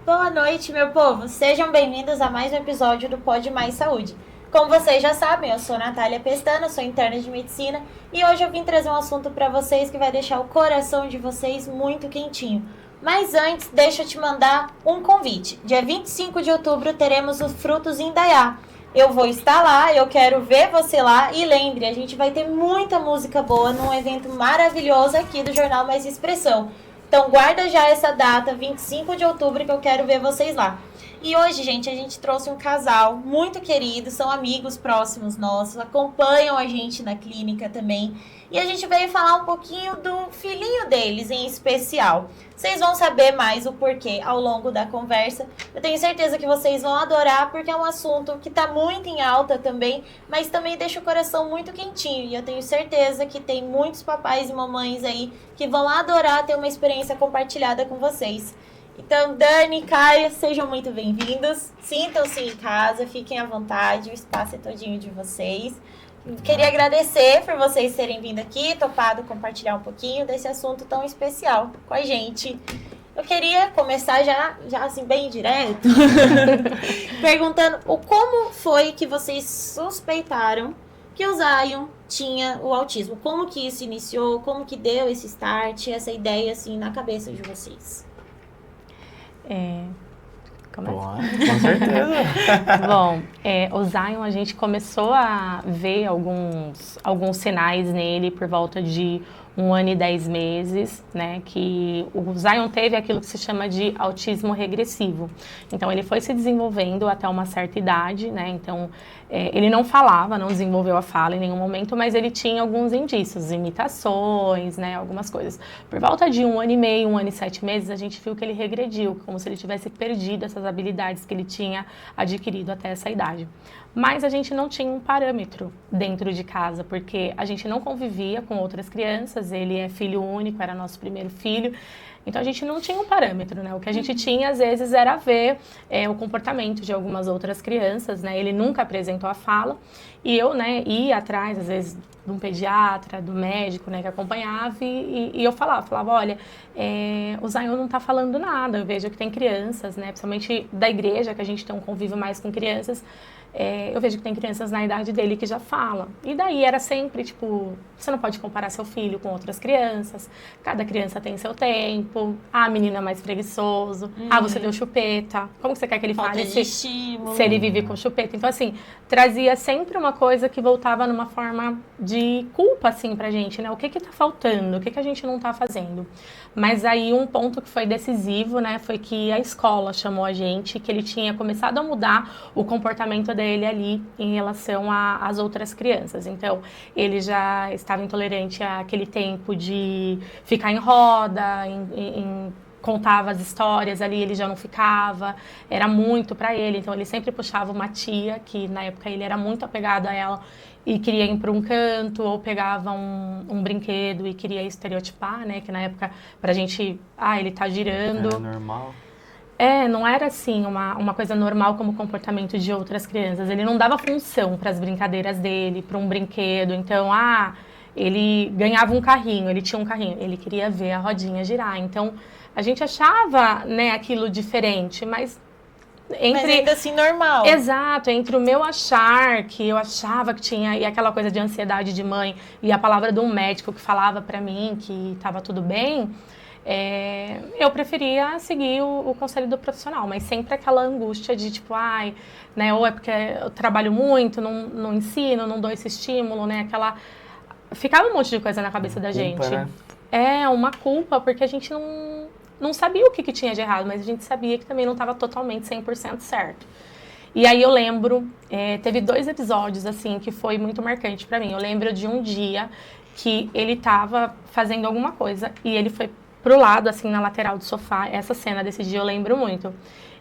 Boa noite, meu povo. Sejam bem-vindos a mais um episódio do Pod Mais Saúde. Como vocês já sabem, eu sou Natália Pestana, sou interna de medicina e hoje eu vim trazer um assunto para vocês que vai deixar o coração de vocês muito quentinho. Mas antes, deixa eu te mandar um convite. Dia 25 de outubro teremos os Frutos em Indaiá. Eu vou estar lá, eu quero ver você lá e lembre, a gente vai ter muita música boa num evento maravilhoso aqui do Jornal Mais Expressão. Então guarda já essa data, 25 de outubro, que eu quero ver vocês lá. E hoje, gente, a gente trouxe um casal muito querido, são amigos próximos nossos, acompanham a gente na clínica também. E a gente veio falar um pouquinho do filhinho deles em especial. Vocês vão saber mais o porquê ao longo da conversa. Eu tenho certeza que vocês vão adorar, porque é um assunto que está muito em alta também, mas também deixa o coração muito quentinho. E eu tenho certeza que tem muitos papais e mamães aí que vão adorar ter uma experiência compartilhada com vocês. Então, Dani e Caio, sejam muito bem-vindos. Sintam-se em casa, fiquem à vontade, o espaço é todinho de vocês. Queria agradecer por vocês terem vindo aqui, topado compartilhar um pouquinho desse assunto tão especial com a gente. Eu queria começar já assim, bem direto, perguntando como foi que vocês suspeitaram que o Zion tinha o autismo? Como que isso iniciou? Como que deu esse start, essa ideia assim na cabeça de vocês? Com certeza. Bom, o Zion, a gente começou a ver alguns sinais nele por volta de 1 ano e 10 meses, né, que o Zion teve aquilo que se chama de autismo regressivo. Então, ele foi se desenvolvendo até uma certa idade, né, então, ele não falava, não desenvolveu a fala em nenhum momento, mas ele tinha alguns indícios, imitações, né, algumas coisas. Por volta de 1 ano e meio, 1 ano e 7 meses, a gente viu que ele regrediu, como se ele tivesse perdido essas habilidades que ele tinha adquirido até essa idade. Mas a gente não tinha um parâmetro dentro de casa, porque a gente não convivia com outras crianças, ele é filho único, era nosso primeiro filho, então a gente não tinha um parâmetro, né? O que a gente tinha, às vezes, era ver o comportamento de algumas outras crianças, né? Ele nunca apresentou a fala, e eu, né, ia atrás, às vezes, de um pediatra, do médico, né, que acompanhava, e eu falava, olha, o Zion não tá falando nada, eu vejo que tem crianças, né, principalmente da igreja, que a gente tem um convívio mais com crianças, eu vejo que tem crianças na idade dele que já falam. E daí era sempre, tipo, você não pode comparar seu filho com outras crianças, cada criança tem seu tempo, a menina é mais preguiçoso, você deu chupeta, como que você quer que ele fale se ele vive com chupeta? Então, assim, trazia sempre uma coisa que voltava numa forma de culpa, assim, pra gente, né? O que tá faltando? O que a gente não tá fazendo? Mas aí um ponto que foi decisivo, né, foi que a escola chamou a gente, que ele tinha começado a mudar o comportamento dele ali em relação às outras crianças. Então, ele já estava intolerante àquele tempo de ficar em roda, contava as histórias ali, ele já não ficava, era muito para ele, então ele sempre puxava uma tia, que na época ele era muito apegado a ela, e queria ir para um canto, ou pegava um brinquedo e queria estereotipar, né, que na época pra gente, ele tá girando. Era normal? Não era assim uma coisa normal como o comportamento de outras crianças, ele não dava função para as brincadeiras dele, para um brinquedo, então, ele ganhava um carrinho, ele tinha um carrinho, ele queria ver a rodinha girar, então a gente achava, né, aquilo diferente, mas ainda assim normal. Exato, entre o meu achar, que eu achava que tinha, e aquela coisa de ansiedade de mãe, e a palavra de um médico que falava pra mim que estava tudo bem, eu preferia seguir o conselho do profissional, mas sempre aquela angústia de tipo, né, ou é porque eu trabalho muito, não ensino, não dou esse estímulo, né, ficava um monte de coisa na cabeça da gente. Né? Uma culpa, porque a gente não sabia o que tinha de errado, mas a gente sabia que também não estava totalmente 100% certo. E aí eu lembro, teve 2 episódios, assim, que foi muito marcante para mim. Eu lembro de um dia que ele estava fazendo alguma coisa e ele foi pro lado, assim, na lateral do sofá. Essa cena desse dia eu lembro muito.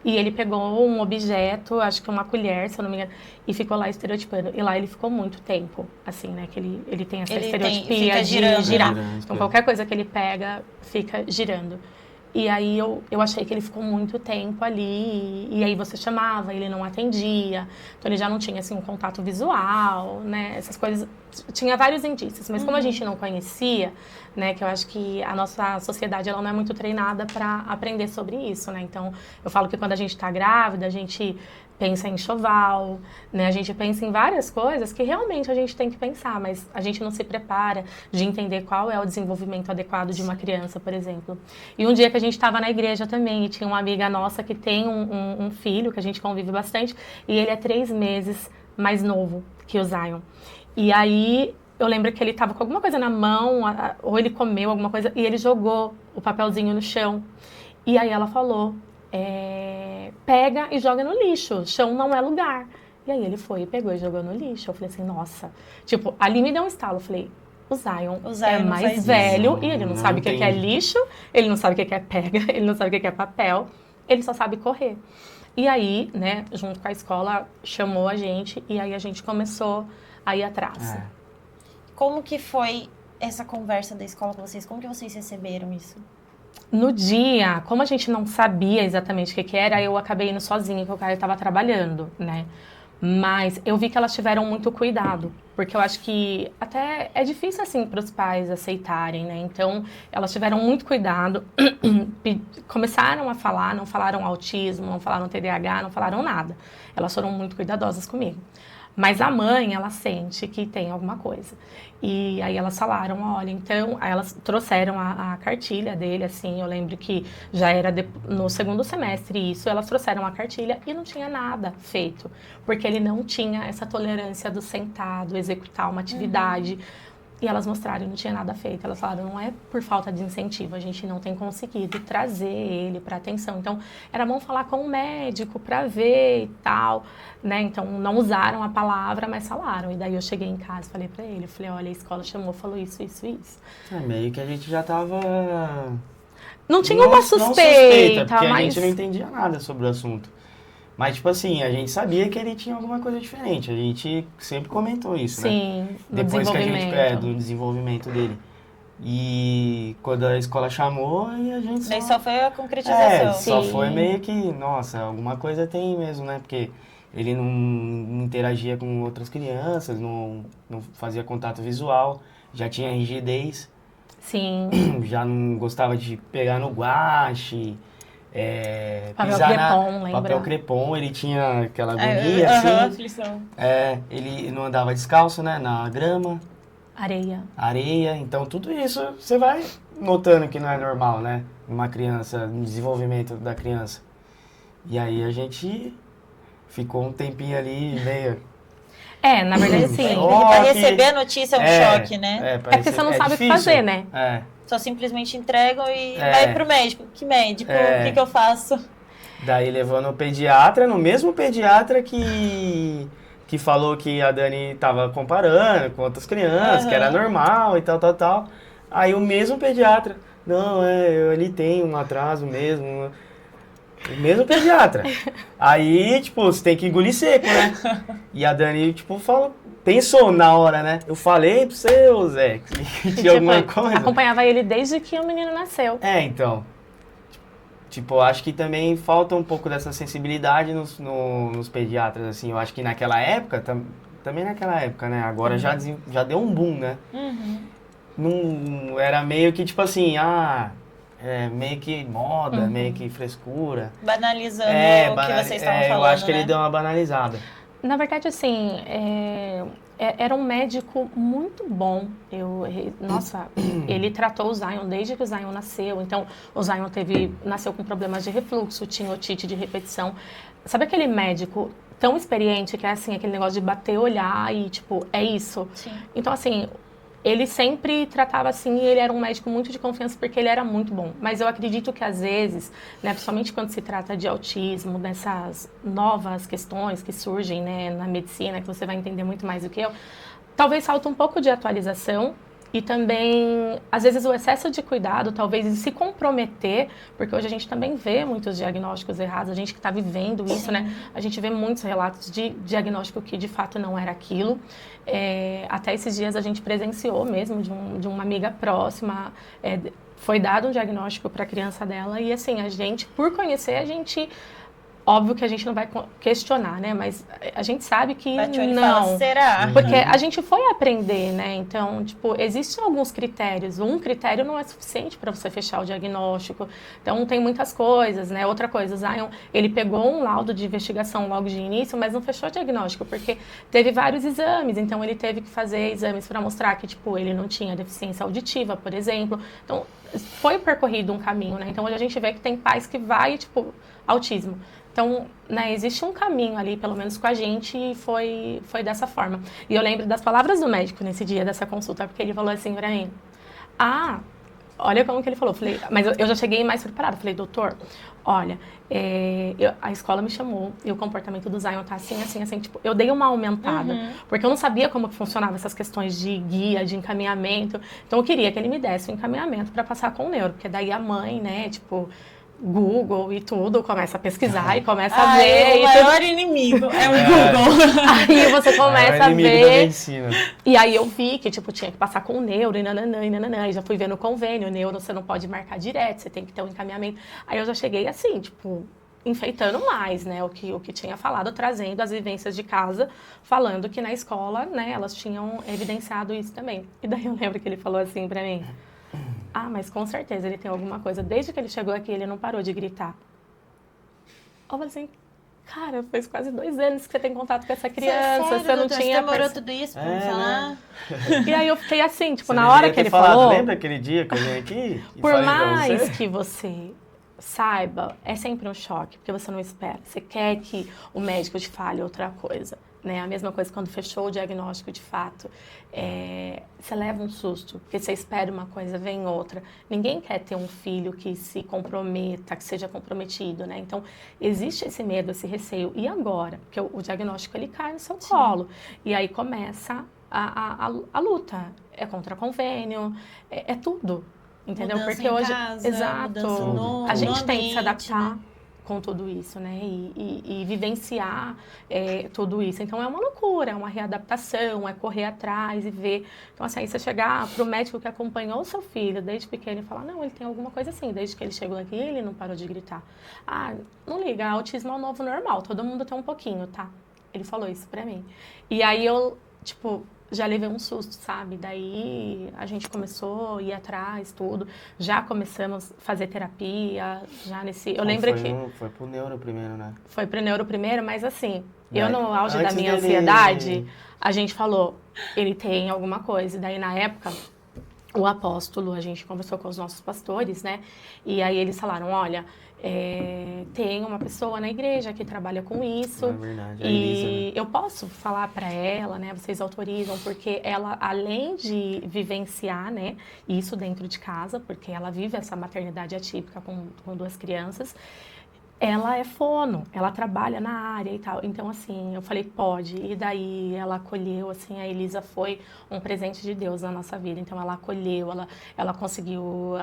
E ele pegou um objeto, acho que uma colher, se eu não me engano, e ficou lá estereotipando. E lá ele ficou muito tempo, assim, né? Que ele tem essa estereotipia de girar. Então qualquer coisa que ele pega, fica girando. E aí eu achei que ele ficou muito tempo ali, e aí você chamava, ele não atendia, então ele já não tinha, assim, um contato visual, né, essas coisas tinha vários indícios, mas como a gente não conhecia, né, que eu acho que a nossa sociedade ela não é muito treinada para aprender sobre isso, né? Então, eu falo que quando a gente está grávida, a gente pensa em enxoval, né? A gente pensa em várias coisas que realmente a gente tem que pensar, mas a gente não se prepara de entender qual é o desenvolvimento adequado de uma criança, por exemplo. E um dia que a gente estava na igreja também, e tinha uma amiga nossa que tem um filho, que a gente convive bastante, e ele é 3 meses mais novo que o Zion. E aí, eu lembro que ele estava com alguma coisa na mão, ou ele comeu alguma coisa, e ele jogou o papelzinho no chão. E aí ela falou, pega e joga no lixo, chão não é lugar. E aí ele foi, pegou e jogou no lixo. Eu falei assim, nossa. Tipo, ali me deu um estalo. Eu falei, o Zion é mais velho e ele não sabe o que é lixo, ele não sabe o que é pega, ele não sabe o que é papel, ele só sabe correr. E aí, né, junto com a escola, chamou a gente e aí a gente começou a ir atrás. Como que foi essa conversa da escola com vocês? Como que vocês receberam isso? No dia, como a gente não sabia exatamente o que era, eu acabei indo sozinha, que o Caio estava trabalhando, né? Mas eu vi que elas tiveram muito cuidado, porque eu acho que até é difícil, assim, para os pais aceitarem, né? Então, elas tiveram muito cuidado, começaram a falar, não falaram autismo, não falaram TDAH, não falaram nada. Elas foram muito cuidadosas comigo. Mas a mãe, ela sente que tem alguma coisa. E aí elas falaram, olha, então... Aí elas trouxeram a cartilha dele, assim, eu lembro que já era no segundo semestre isso, elas trouxeram a cartilha e não tinha nada feito. Porque ele não tinha essa tolerância do sentado, executar uma atividade. E elas mostraram, não tinha nada feito. Elas falaram, não é por falta de incentivo, a gente não tem conseguido trazer ele para atenção. Então, era bom falar com o médico para ver e tal, né? Então, não usaram a palavra, mas falaram. E daí eu cheguei em casa e falei para ele, falei, olha, a escola chamou, falou isso, isso, isso. Meio que a gente já tava... Não tinha uma suspeita, porque mas... a gente não entendia nada sobre o assunto. Mas, tipo assim, a gente sabia que ele tinha alguma coisa diferente. A gente sempre comentou isso, Sim, né? Depois que a gente... do desenvolvimento dele. E quando a escola chamou, aí a gente só foi a concretização. Só foi meio que, nossa, alguma coisa tem mesmo, né? Porque ele não interagia com outras crianças, não fazia contato visual, já tinha rigidez. Sim. Já não gostava de pegar no guache... papel crepom, lembra? Papel crepom, ele tinha aquela agonia, assim. Ele não andava descalço, né? Na grama. Areia. Então, tudo isso você vai notando que não é normal, né? Numa criança, no desenvolvimento da criança. E aí a gente ficou um tempinho ali meio... na verdade, sim. Para receber a notícia é um choque, né? Porque você não sabe difícil. O que fazer, né? Só simplesmente entregam e vai pro médico. Que médico? O que eu faço? Daí levou no pediatra, no mesmo pediatra que falou que a Dani tava comparando com outras crianças, que era normal e tal. Aí o mesmo pediatra, não, ele tem um atraso mesmo. O mesmo pediatra. Aí, tipo, você tem que engolir seco, né? E a Dani, tipo, pensou na hora, né? Eu falei pro seu, Zé, que tinha alguma coisa. Acompanhava ele desde que o menino nasceu. Então. Tipo, acho que também falta um pouco dessa sensibilidade nos pediatras, assim. Eu acho que naquela época, também naquela época, né? Agora já deu um boom, né? Não, era meio que, tipo assim, meio que moda, meio que frescura. Banalizando o que vocês estavam falando, eu acho que né? ele deu uma banalizada. Na verdade, assim, era um médico muito bom. Ele tratou o Zion desde que o Zion nasceu. Então, o Zion nasceu com problemas de refluxo, tinha otite de repetição. Sabe aquele médico tão experiente que é assim, aquele negócio de bater, olhar e, tipo, é isso? Sim. Então, assim... Ele sempre tratava assim e ele era um médico muito de confiança porque ele era muito bom. Mas eu acredito que às vezes, né, principalmente quando se trata de autismo, dessas novas questões que surgem, né, na medicina, que você vai entender muito mais do que eu, talvez falta um pouco de atualização e também, às vezes, o excesso de cuidado, talvez se comprometer, porque hoje a gente também vê muitos diagnósticos errados, a gente que está vivendo isso, né? A gente vê muitos relatos de diagnóstico que de fato não era aquilo. Até esses dias a gente presenciou mesmo de uma amiga próxima, foi dado um diagnóstico para a criança dela e assim, a gente, por conhecer, a gente óbvio que a gente não vai questionar, né? Mas a gente sabe que Fala, será? Porque a gente foi aprender, né? Então, tipo, existem alguns critérios. Um critério não é suficiente para você fechar o diagnóstico. Então, tem muitas coisas, né? Outra coisa, o Zion, ele pegou um laudo de investigação logo de início, mas não fechou o diagnóstico, porque teve vários exames. Então, ele teve que fazer exames para mostrar que, tipo, ele não tinha deficiência auditiva, por exemplo. Então, foi percorrido um caminho, né? Então, hoje a gente vê que tem pais que vai, tipo, autismo. Então, né, existe um caminho ali, pelo menos com a gente, e foi dessa forma. E eu lembro das palavras do médico nesse dia dessa consulta, porque ele falou assim pra mim, olha como que ele falou. Falei, mas eu já cheguei mais preparada. Falei, doutor, olha, a escola me chamou e o comportamento do Zion tá assim, assim, assim. Tipo, eu dei uma aumentada, porque eu não sabia como que funcionava essas questões de guia, de encaminhamento. Então, eu queria que ele me desse o encaminhamento para passar com o neuro, porque daí a mãe, né, tipo... Google e tudo, começa a pesquisar e começa a ver. O maior inimigo é o Google. Aí você começa a ver. Da medicina. E aí eu vi que, tipo, tinha que passar com o neuro e nananã, e nananã. E já fui vendo o convênio, o neuro você não pode marcar direto, você tem que ter um encaminhamento. Aí eu já cheguei assim, tipo, enfeitando mais, né, o que tinha falado, trazendo as vivências de casa, falando que na escola, né, elas tinham evidenciado isso também. E daí eu lembro que ele falou assim pra mim, mas com certeza ele tem alguma coisa. Desde que ele chegou aqui, ele não parou de gritar. Eu falei assim, cara, faz quase 2 anos que você tem contato com essa criança, sério, você não doutor, tinha... Você demorou tudo isso pra me falar? Né? E aí eu fiquei assim, tipo, Você na hora que ele falou... Lembra aquele dia que eu vim aqui? Por mais que você saiba, é sempre um choque, porque você não espera. Você quer que o médico te fale outra coisa. Né? A mesma coisa quando fechou o diagnóstico de fato. Você leva um susto, porque você espera uma coisa, vem outra. Ninguém quer ter um filho que se comprometa, que seja comprometido, né? Então, existe esse medo, esse receio. E agora? Porque o diagnóstico, ele cai no seu colo. E aí começa a luta. É contra convênio, é tudo. Entendeu? Mudança Porque em hoje... casa, Exato. mudança A gente no tem que se ambiente, adaptar. né? Com tudo isso, né? E vivenciar tudo isso. Então, é uma loucura, é uma readaptação, é correr atrás e ver. Então, assim, aí você chegar para o médico que acompanhou o seu filho desde pequeno e falar, não, ele tem alguma coisa assim, desde que ele chegou aqui, ele não parou de gritar. Não liga, autismo é o novo normal, todo mundo tem um pouquinho, tá? Ele falou isso pra mim. E aí eu, tipo... já levei um susto, sabe? Daí a gente começou a ir atrás, tudo. Já começamos a fazer terapia, já nesse... Eu lembro que... Foi pro neuro primeiro, né? Foi pro neuro primeiro, mas assim, eu no auge da Antes minha dele- ansiedade, a gente falou, ele tem alguma coisa. E daí, na época, o apóstolo, a gente conversou com os nossos pastores, né? E aí eles falaram, olha... tem uma pessoa na igreja que trabalha com isso. É verdade, a e Elisa, né? eu posso falar para ela, né? Vocês autorizam, porque ela, além de vivenciar, né, isso dentro de casa, porque ela vive essa maternidade atípica com 2 crianças, ela é fono, ela trabalha na área e tal. Então, assim, eu falei, pode. E daí ela acolheu, assim, a Elisa foi um presente de Deus na nossa vida. Então, ela acolheu, ela conseguiu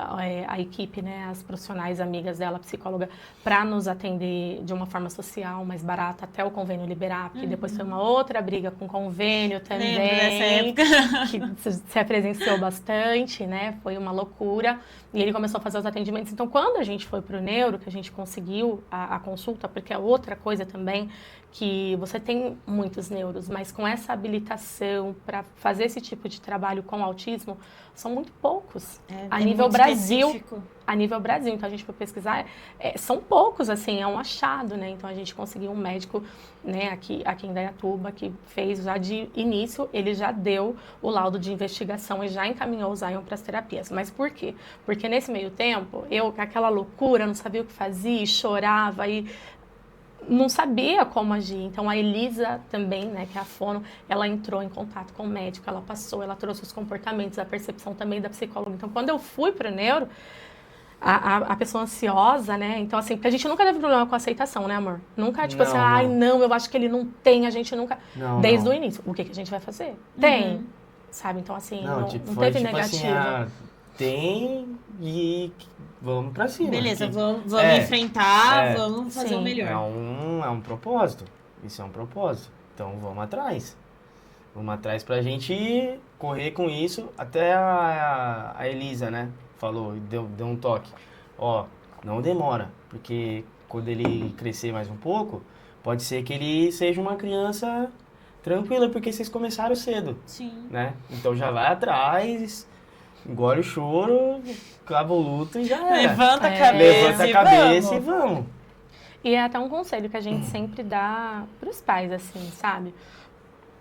a equipe, né, as profissionais amigas dela, psicóloga, para nos atender de uma forma social, mais barata, até o convênio liberar. Porque depois foi uma outra briga com o convênio também. Lembro dessa época. Que se presenciou bastante, né? Foi uma loucura. E ele começou a fazer os atendimentos. Então, quando a gente foi para o neuro, que a gente conseguiu a consulta, porque é outra coisa também, que você tem muitos neuros, mas com essa habilitação para fazer esse tipo de trabalho com autismo, são muito poucos. A nível muito Brasil. específico. A nível Brasil, então a gente foi pesquisar, são poucos, assim, é um achado, né? Então a gente conseguiu um médico, né, aqui em Indaiatuba, que fez já de início, ele já deu o laudo de investigação e já encaminhou o Zion para as terapias. Mas por quê? Porque nesse meio tempo, eu, com aquela loucura, não sabia o que fazia, chorava e não sabia como agir. Então, a Elisa também, né, que é a fono, ela entrou em contato com o médico, ela passou, ela trouxe os comportamentos, a percepção também da psicóloga. Então, quando eu fui para o neuro, a pessoa ansiosa, né? Então, assim, porque a gente nunca teve problema com aceitação, né, amor? Nunca, tipo Não, assim, ai, não. não, eu acho que ele não tem, a gente nunca... Não, Desde não. o início. O que a gente vai fazer? Tem, sabe? Então, assim, não foi teve tipo negativo. assim, tem e vamos pra cima. Beleza, Que vamos é, enfrentar, é. vamos fazer Sim. o melhor. é um propósito. Isso é um propósito. Então vamos atrás. Vamos atrás pra gente correr com isso. Até a Elisa, né? Falou, deu um toque. Ó, não demora, porque quando ele crescer mais um pouco, pode ser que ele seja uma criança tranquila, porque vocês começaram cedo, Sim. né? Então já vai atrás, engole o choro, clava o luto e já era. Levanta a cabeça, Levanta a cabeça e vamos. E é até um conselho que a gente sempre dá pros pais, assim, sabe?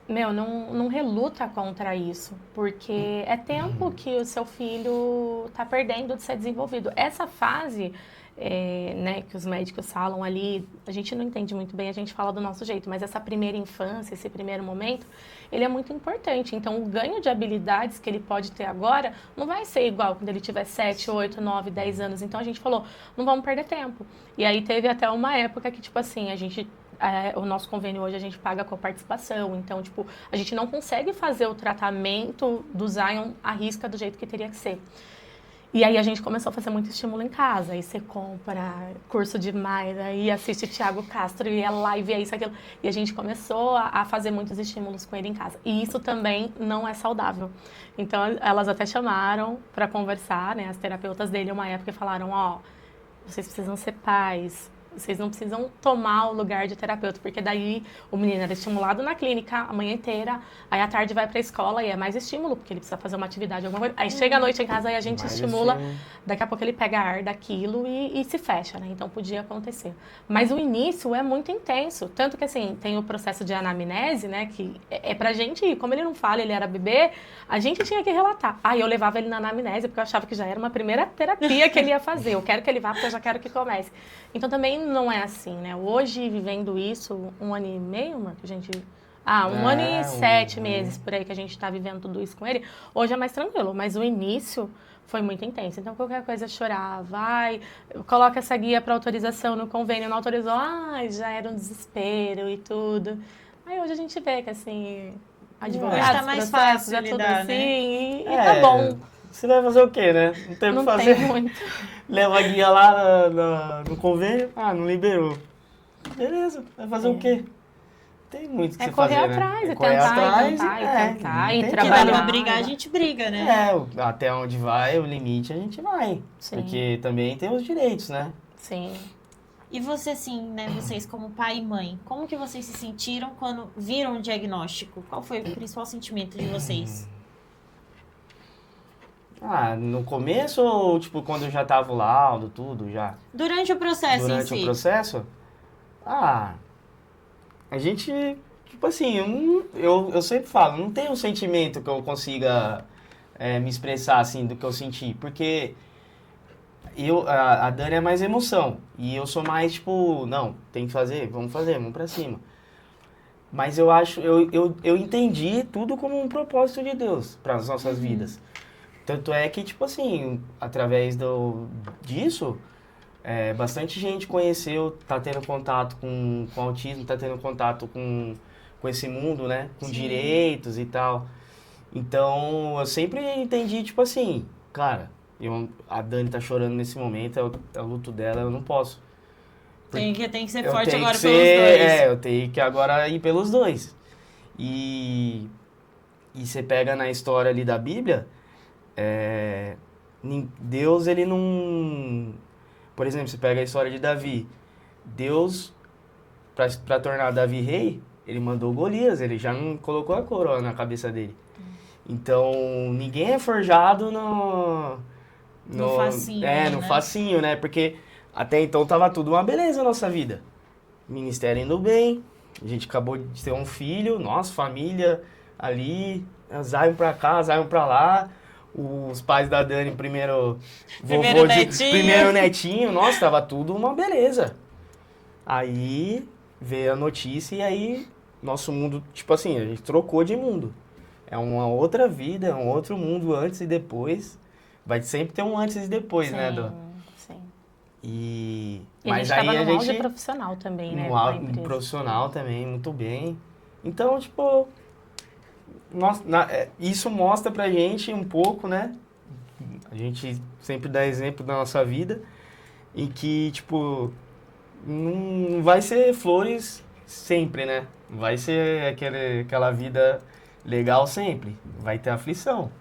Meu, não reluta contra isso, porque é tempo que o seu filho tá perdendo de ser desenvolvido. Essa fase, né, que os médicos falam ali, a gente não entende muito bem, a gente fala do nosso jeito, mas essa primeira infância, esse primeiro momento, ele é muito importante. Então, o ganho de habilidades que ele pode ter agora não vai ser igual quando ele tiver 7, 8, 9, 10 anos. Então, a gente falou, não vamos perder tempo. E aí, teve até uma época que, tipo assim, o nosso convênio hoje a gente paga com a participação, então, tipo, a gente não consegue fazer o tratamento do Zion à risca do jeito que teria que ser. E aí a gente começou a fazer muito estímulo em casa, aí você compra curso de Mayra, e assiste Thiago Castro, e é live, é isso, aquilo. E a gente começou a fazer muitos estímulos com ele em casa. E isso também não é saudável. Então, elas até chamaram para conversar, né, as terapeutas dele, uma época, e falaram, ó, vocês precisam ser pais, vocês não precisam tomar o lugar de terapeuta, porque daí o menino era estimulado na clínica a manhã inteira, aí à tarde vai pra escola e é mais estímulo, porque ele precisa fazer uma atividade, alguma coisa. Aí chega à noite em casa e a gente estimula, daqui a pouco ele pega ar daquilo e se fecha, né? Então podia acontecer. Mas o início é muito intenso, tanto que assim, tem o processo de anamnese, né, que é pra gente ir. Como ele não fala, ele era bebê, a gente tinha que relatar. Aí eu levava ele na anamnese, porque eu achava que já era uma primeira terapia que ele ia fazer. Eu quero que ele vá, porque eu já quero que comece. Então também não é assim, né? Hoje, vivendo isso, 1 ano e meio, amor, que a gente... 1 ano e 7 meses por aí que a gente tá vivendo tudo isso com ele. Hoje é mais tranquilo, mas o início foi muito intenso. Então, qualquer coisa chorar, vai, coloca essa guia para autorização no convênio, não autorizou, já era um desespero e tudo. Aí hoje a gente vê que, assim, advogados, hoje tá mais fácil é de tudo lidar, assim, né? e tá bom. Você vai fazer o quê, né? Não tem o que Não fazer. tem muito. Leva a guia lá no convênio, não liberou. Beleza, vai fazer o quê? Tem muito o que você fazer, correr atrás, né? e tentar, e Que trabalhar. dá pra brigar, a gente briga, né? Até onde vai o limite, a gente vai. Sim. Porque também tem os direitos, né? Sim. E você, assim, né, vocês como pai e mãe, como que vocês se sentiram quando viram o diagnóstico? Qual foi o principal sentimento de vocês? No começo ou, tipo, quando eu já tava o laudo, tudo, já? Durante o processo Durante em si. o processo? A gente, tipo assim, eu sempre falo, não tem um sentimento que eu consiga me expressar, assim, do que eu senti. Porque a Dani é mais emoção. E eu sou mais, tipo, não, tem que fazer, vamos pra cima. Mas eu acho, eu entendi tudo como um propósito de Deus para as nossas vidas. Tanto é que, tipo assim, através disso, bastante gente conheceu, tá tendo contato com autismo, tá tendo contato com esse mundo, né? Com direitos e tal. Então, eu sempre entendi, tipo assim, cara, a Dani tá chorando nesse momento, é o luto dela, eu não posso. Tem que ser Eu forte tenho agora que pelos dois. eu tenho que agora ir pelos dois. E você pega na história ali da Bíblia, Deus, ele não... Por exemplo, você pega a história de Davi. Deus, para tornar Davi rei, ele mandou Golias, ele já não colocou a coroa na cabeça dele. Então, ninguém é forjado no facinho, né? no facinho, né? Porque até então tava tudo uma beleza na nossa vida. Ministério indo bem, a gente acabou de ter um filho, nossa, família ali, Zion pra cá, Zion pra lá. Os pais da Dani, primeiro netinho, nossa, tava tudo uma beleza. Aí veio a notícia e aí nosso mundo, tipo assim, a gente trocou de mundo. É uma outra vida, é um outro mundo antes e depois. Vai sempre ter um antes e depois, né, Dô? Sim. E mas a gente aí tava no auge profissional também, né? No profissional também, muito bem. Então, tipo, isso mostra pra gente um pouco, né? A gente sempre dá exemplo da nossa vida, em que, tipo, não vai ser flores sempre, né? Vai ser aquela vida legal sempre. Vai ter aflição.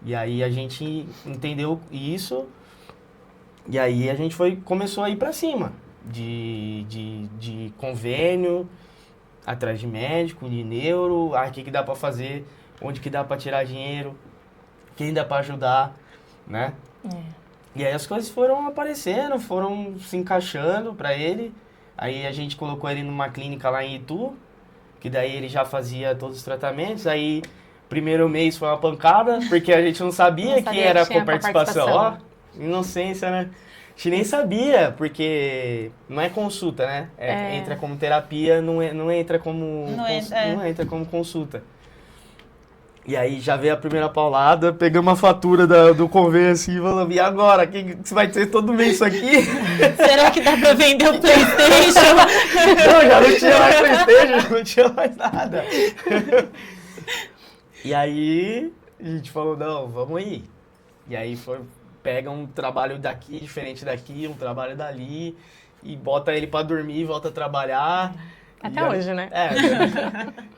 E aí a gente entendeu isso, e aí a gente começou a ir pra cima. de convênio, atrás de médico, de neuro, o que dá pra fazer, onde que dá pra tirar dinheiro, quem dá pra ajudar, né? E aí as coisas foram aparecendo, foram se encaixando pra ele. Aí a gente colocou ele numa clínica lá em Itu, que daí ele já fazia todos os tratamentos. Aí, primeiro mês foi uma pancada, porque a gente não sabia que era com participação. Ó, inocência, né? A gente nem sabia, porque não é consulta, né? Entra como terapia, não entra como não entra como consulta. E aí já veio a primeira paulada, pegamos a fatura do convênio assim e falamos, e agora? Que você vai ter todo mês isso aqui? Será que dá pra vender o PlayStation? Não, já não tinha mais PlayStation, já não tinha mais nada. E aí a gente falou, não, vamos aí. E aí pega um trabalho daqui, diferente daqui, um trabalho dali, e bota ele pra dormir e volta a trabalhar. Até hoje, né?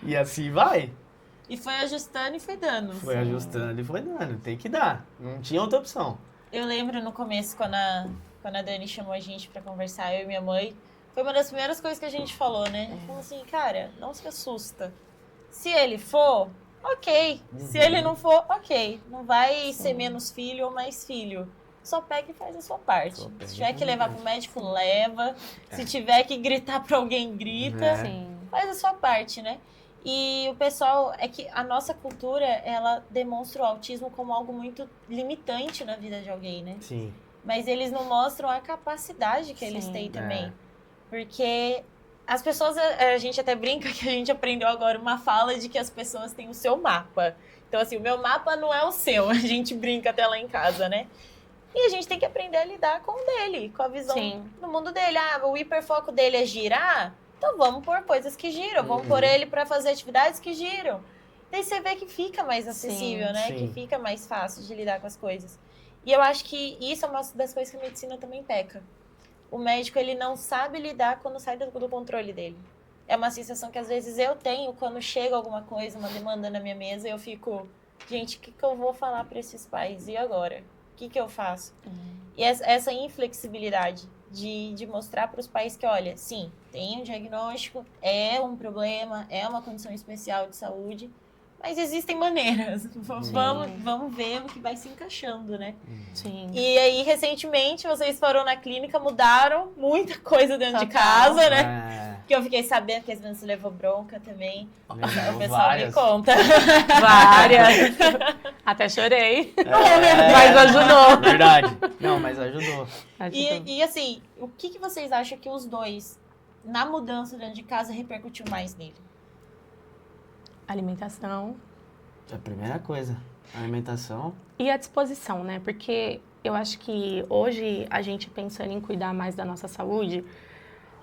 E assim vai. E foi ajustando e foi dando. Foi ajustando e foi dando. Tem que dar. Não tinha outra opção. Eu lembro no começo, quando a Dani chamou a gente pra conversar, eu e minha mãe, foi uma das primeiras coisas que a gente falou, né? Falou assim, cara, não se assusta. Se ele for, ok. Se ele não for, ok. Não vai ser menos filho ou mais filho. Só pega e faz a sua parte. Se tiver que levar pro médico, leva. Se tiver que gritar pra alguém, grita. Faz a sua parte, né? E o pessoal, é que a nossa cultura, ela demonstra o autismo como algo muito limitante na vida de alguém, né? Sim. Mas eles não mostram a capacidade que eles têm também. Porque as pessoas, a gente até brinca que a gente aprendeu agora uma fala de que as pessoas têm o seu mapa. Então, assim, o meu mapa não é o seu, a gente brinca até lá em casa, né? E a gente tem que aprender a lidar com o dele, com a visão do mundo dele. O hiperfoco dele é girar... Então vamos pôr coisas que giram, vamos pôr ele para fazer atividades que giram. Daí você vê que fica mais acessível, né? Que fica mais fácil de lidar com as coisas. E eu acho que isso é uma das coisas que a medicina também peca. O médico, ele não sabe lidar quando sai do controle dele. É uma sensação que às vezes eu tenho quando chega alguma coisa, uma demanda na minha mesa, eu fico, gente, o que eu vou falar para esses pais? E agora? O que eu faço? E essa inflexibilidade de mostrar para os pais que, olha, sim, tem um diagnóstico, é um problema, é uma condição especial de saúde, mas existem maneiras. Vamos ver o que vai se encaixando, né? Sim. E aí, recentemente, vocês foram na clínica, mudaram muita coisa dentro de casa, né? Que eu fiquei sabendo que as meninas levou bronca também. O pessoal me conta. Várias. Até chorei. Mas ajudou. Verdade. Não, mas ajudou. E assim, o que vocês acham que os dois, na mudança dentro de casa, repercutiu mais nele? Alimentação. A primeira coisa, a alimentação. E a disposição, né? Porque eu acho que hoje, a gente pensando em cuidar mais da nossa saúde,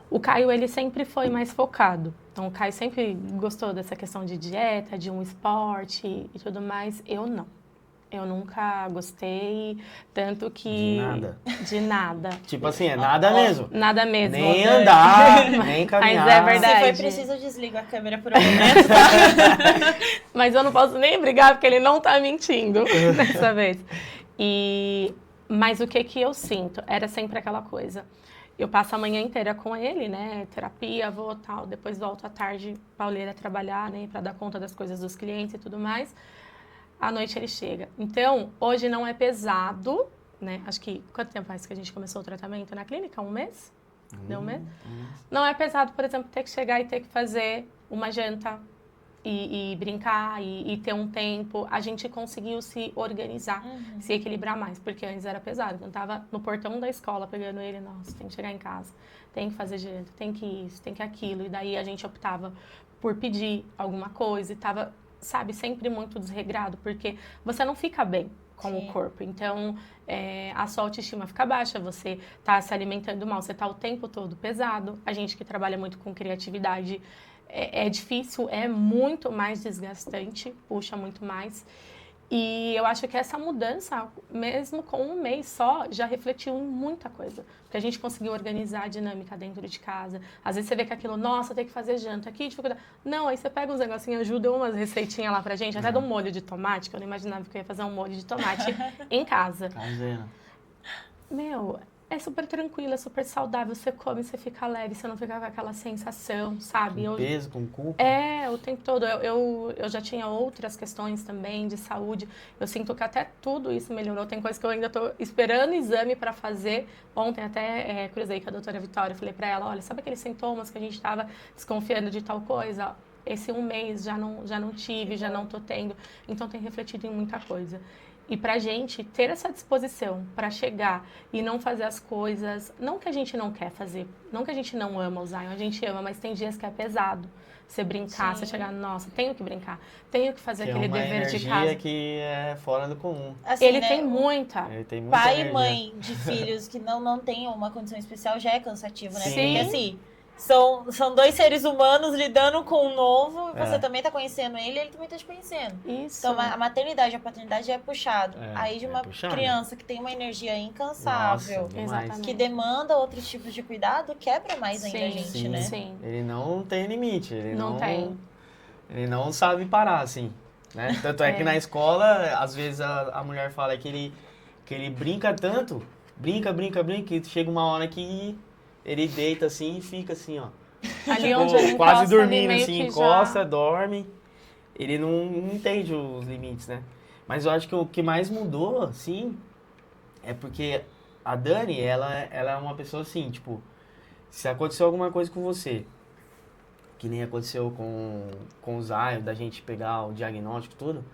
o Caio, ele sempre foi mais focado. Então, o Caio sempre gostou dessa questão de dieta, de um esporte e tudo mais. Eu não. Eu nunca gostei, tanto que... De nada? De nada. Tipo assim, é nada mesmo. Nada mesmo. Nem andar, nem caminhar. Mas é verdade. Se for preciso, eu desligo a câmera por um momento, tá? Mas eu não posso nem brigar, porque ele não tá mentindo dessa vez. Mas o que eu sinto? Era sempre aquela coisa. Eu passo a manhã inteira com ele, né? Terapia, vou tal. Depois volto à tarde pra Pauleira trabalhar, né? Pra dar conta das coisas dos clientes e tudo mais. À noite ele chega. Então, hoje não é pesado, né? Acho que... Quanto tempo faz que a gente começou o tratamento na clínica? Um mês? Deu um mês? Não é pesado, por exemplo, ter que chegar e ter que fazer uma janta e brincar e ter um tempo. A gente conseguiu se organizar, se equilibrar mais, porque antes era pesado. Quando tava no portão da escola pegando ele, nossa, tem que chegar em casa, tem que fazer janta, tem que isso, tem que aquilo. E daí a gente optava por pedir alguma coisa e tava... sabe, sempre muito desregrado, porque você não fica bem com o corpo. Então, a sua autoestima fica baixa, você tá se alimentando mal, você tá o tempo todo pesado. A gente que trabalha muito com criatividade, é difícil, é muito mais desgastante, puxa muito mais. E eu acho que essa mudança, mesmo com um mês só, já refletiu em muita coisa. Porque a gente conseguiu organizar a dinâmica dentro de casa. Às vezes você vê que aquilo, nossa, tem que fazer janta, que dificuldade. Não, aí você pega uns negocinhos, ajuda umas receitinhas lá pra gente, até de um molho de tomate, que eu não imaginava que eu ia fazer um molho de tomate em casa. Caseira. Meu, é super tranquilo, é super saudável. Você come, você fica leve, você não fica com aquela sensação, sabe? Com peso, com culpa. O tempo todo. Eu já tinha outras questões também de saúde. Eu sinto que até tudo isso melhorou. Tem coisas que eu ainda tô esperando exame para fazer. Ontem até cruzei com a doutora Vitória, falei para ela, olha, sabe aqueles sintomas que a gente estava desconfiando de tal coisa? Esse 1 mês já não tive, já não tô tendo. Então tem refletido em muita coisa. E pra gente ter essa disposição para chegar e não fazer as coisas, não que a gente não quer fazer, não que a gente não ama o Zion, a gente ama, mas tem dias que é pesado. Você brincar, você chegar, nossa, tenho que brincar, tenho que fazer aquele dever de casa. Energia que é fora do comum. Assim, Ele né, tem muita. Ele tem muita pai energia. e mãe de filhos que não tenham uma condição especial já é cansativo, né? Sim. Porque assim, são 2 seres humanos lidando com um novo, e você É. também tá conhecendo ele também tá te conhecendo. Isso. Então a maternidade e a paternidade é puxado. É, Aí de é uma puxado. criança que tem uma energia incansável, Nossa, demais. Exatamente. que demanda outros tipos de cuidado, quebra mais ainda a gente, sim, né? Sim. Ele não tem limite. Ele Não tem. Ele não sabe parar, assim. Né? Tanto é que na escola, às vezes a mulher fala que ele brinca tanto, brinca, que chega uma hora que ele deita assim e fica assim, ó. Ali onde ele Quase encosta, dormindo, ele meio assim, que encosta, já... dorme. Ele não entende os limites, né? Mas eu acho que o que mais mudou, assim, é porque a Dani, ela é uma pessoa assim, tipo, se aconteceu alguma coisa com você, que nem aconteceu com o Zion, da gente pegar o diagnóstico e tudo,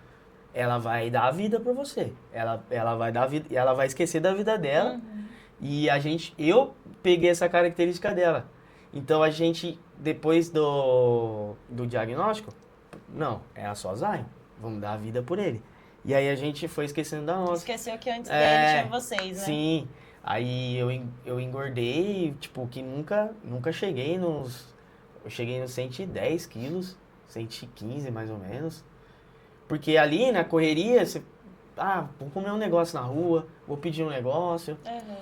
ela vai dar a vida pra você. Ela vai dar a vida, ela vai esquecer da vida dela. Uhum. E eu peguei essa característica dela. Então a gente, depois do diagnóstico, não, é só Zion, vamos dar a vida por ele. E aí a gente foi esquecendo da nossa. Esqueceu que antes dele tinha vocês, né? Sim, aí eu engordei, tipo, que nunca cheguei eu cheguei nos 110 quilos, 115 mais ou menos. Porque ali na correria, vou comer um negócio na rua, vou pedir um negócio. Uhum.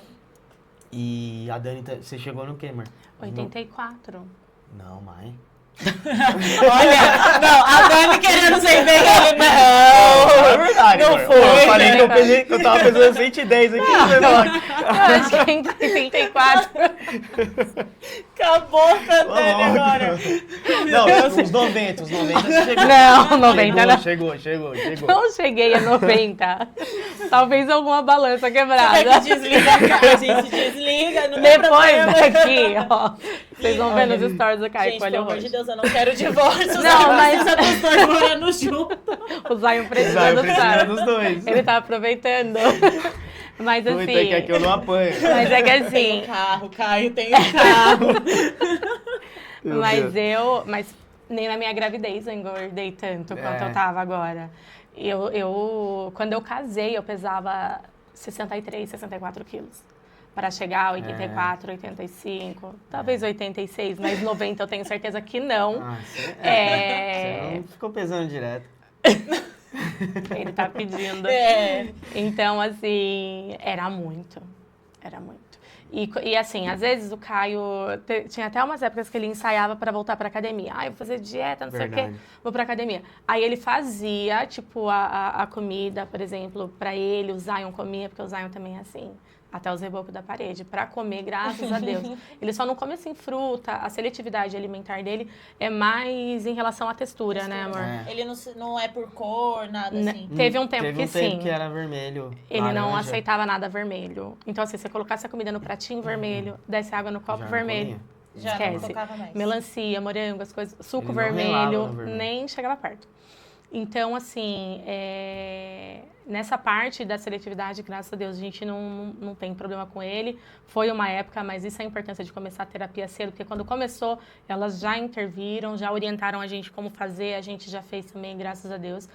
E a Dani, você chegou no quê, amor? 84. Não, mãe. Olha, não, a Dani querendo ser bem, ele É verdade, não amor. foi, Eu falei né? que eu tava pesando 110 aqui. Eu acho que em 84. acabou com a Dani agora. Não, os 90 você chegou. Não, 90 não. Chegou. Não cheguei a 90. Talvez alguma balança Você quebrada. quer que desliga a cara? A gente desliga, não tem Depois problema. daqui, ó. Vocês vão ver nos stories do Caio Gente, com pelo olho amor de roxo. Deus, eu não quero divórcio. Não, mas- Precisa dos 2 morando junto. O Zion precisa Zion dos precisa caras. dos dois. Ele tá aproveitando. Mas assim... Muita que aqui eu não apanho. Mas é que Tem assim... um carro, Caio tem um carro. Meu Mas Deus. Mas nem na minha gravidez eu engordei tanto quanto É. eu tava agora. Quando eu casei, eu pesava 63, 64 quilos. Para chegar a 84, 85, talvez 86, mas 90 eu tenho certeza que não. Você não ficou pesando direto. Ele tá pedindo. É. Então, assim, era muito. E assim, às vezes o Caio... Tinha até umas épocas que ele ensaiava para voltar pra academia. Eu vou fazer dieta, não sei o Verdade. quê, vou pra academia. Aí ele fazia, tipo, a comida, por exemplo, pra ele, o Zion comia, porque o Zion também é assim, até os rebocos da parede, pra comer, graças a Deus. Ele só não come, assim, fruta. A seletividade alimentar dele é mais em relação à textura, né, amor? É. Ele não é por cor, nada assim. Teve um tempo que sim. que era vermelho. Ele não laranja. aceitava nada vermelho. Então, assim, você colocasse a comida no pratinho vermelho, desse água no copo Já não vermelho, Já esquece. não tocava mais. Melancia, morango, as coisas, suco Ele não relava vermelho, no vermelho. nem chegava perto. Então, assim, nessa parte da seletividade, graças a Deus, a gente não tem problema com ele. Foi uma época, mas isso é a importância de começar a terapia cedo, porque quando começou, elas já interviram, já orientaram a gente como fazer, a gente já fez também, graças a Deus.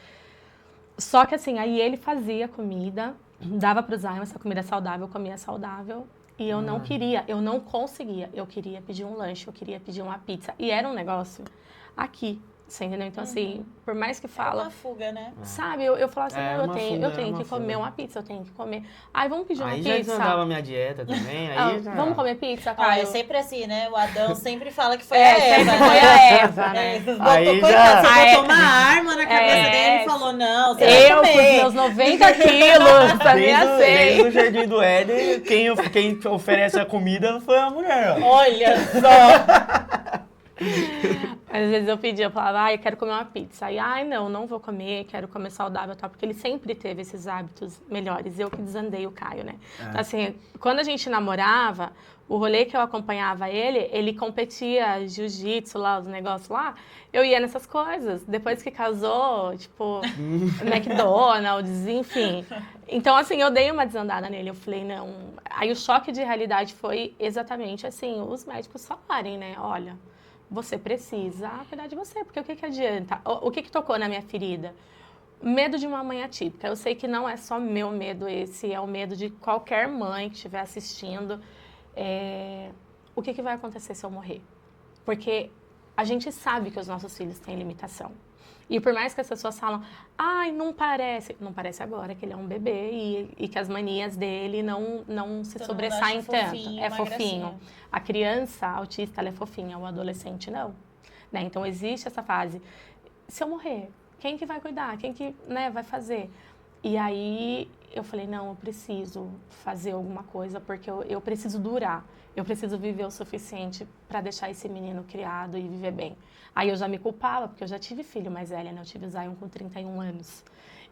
Só que, assim, aí ele fazia comida, dava pro Zion essa comida saudável, comia saudável. E eu não queria, eu não conseguia. Eu queria pedir um lanche, eu queria pedir uma pizza. E era um negócio aqui. Você entendeu? Então, assim, por mais que fala... É uma fuga, né? Sabe, eu falo assim, É não, uma eu fuga, tenho é que uma comer fuga. uma pizza, eu tenho que comer. Ai, vamos pedir uma Aí já pizza? desandava minha dieta também, aí já... Vamos comer pizza, Ah, Caio? é sempre assim, né? O Adão sempre fala que foi a É, Eva. sempre foi né? a Eva, né? Aí Coitado, já- você botou uma arma na cabeça É. dele e falou, não, você vai Eu, com os comer. meus 90 quilos, também Desde sei. o Jardim do Éden, quem oferece a comida foi a mulher, ó. Olha só. Às vezes eu pedia, eu falava, ai, eu quero comer uma pizza. Aí, ai, não vou comer, quero comer saudável e tal, porque ele sempre teve esses hábitos melhores. Eu que desandei o Caio, né? Então, assim, quando a gente namorava, o rolê que eu acompanhava ele competia jiu-jitsu lá, os negócios lá, eu ia nessas coisas. Depois que casou, tipo, McDonald's, enfim. Então, assim, eu dei uma desandada nele. Eu falei, não. Aí o choque de realidade foi exatamente assim, os médicos falarem, né? Olha, você precisa cuidar de você, porque o que adianta? O que tocou na minha ferida? Medo de uma mãe atípica. Eu sei que não é só meu medo esse, é o medo de qualquer mãe que estiver assistindo. O que vai acontecer se eu morrer? Porque a gente sabe que os nossos filhos têm limitação. E por mais que as pessoas falam, ai, não parece agora que ele é um bebê e que as manias dele não se Todo sobressaem mundo acha tanto. fofinho, É uma fofinho. gracinha. A criança autista, ela é fofinha, o adolescente não. Né? Então existe essa fase. Se eu morrer, quem que vai cuidar? Quem que, né, vai fazer? E aí eu falei, não, eu preciso fazer alguma coisa porque eu preciso durar. Eu preciso viver o suficiente para deixar esse menino criado e viver bem. Aí eu já me culpava, porque eu já tive filho mais velha, né? Eu tive o Zion com 31 anos.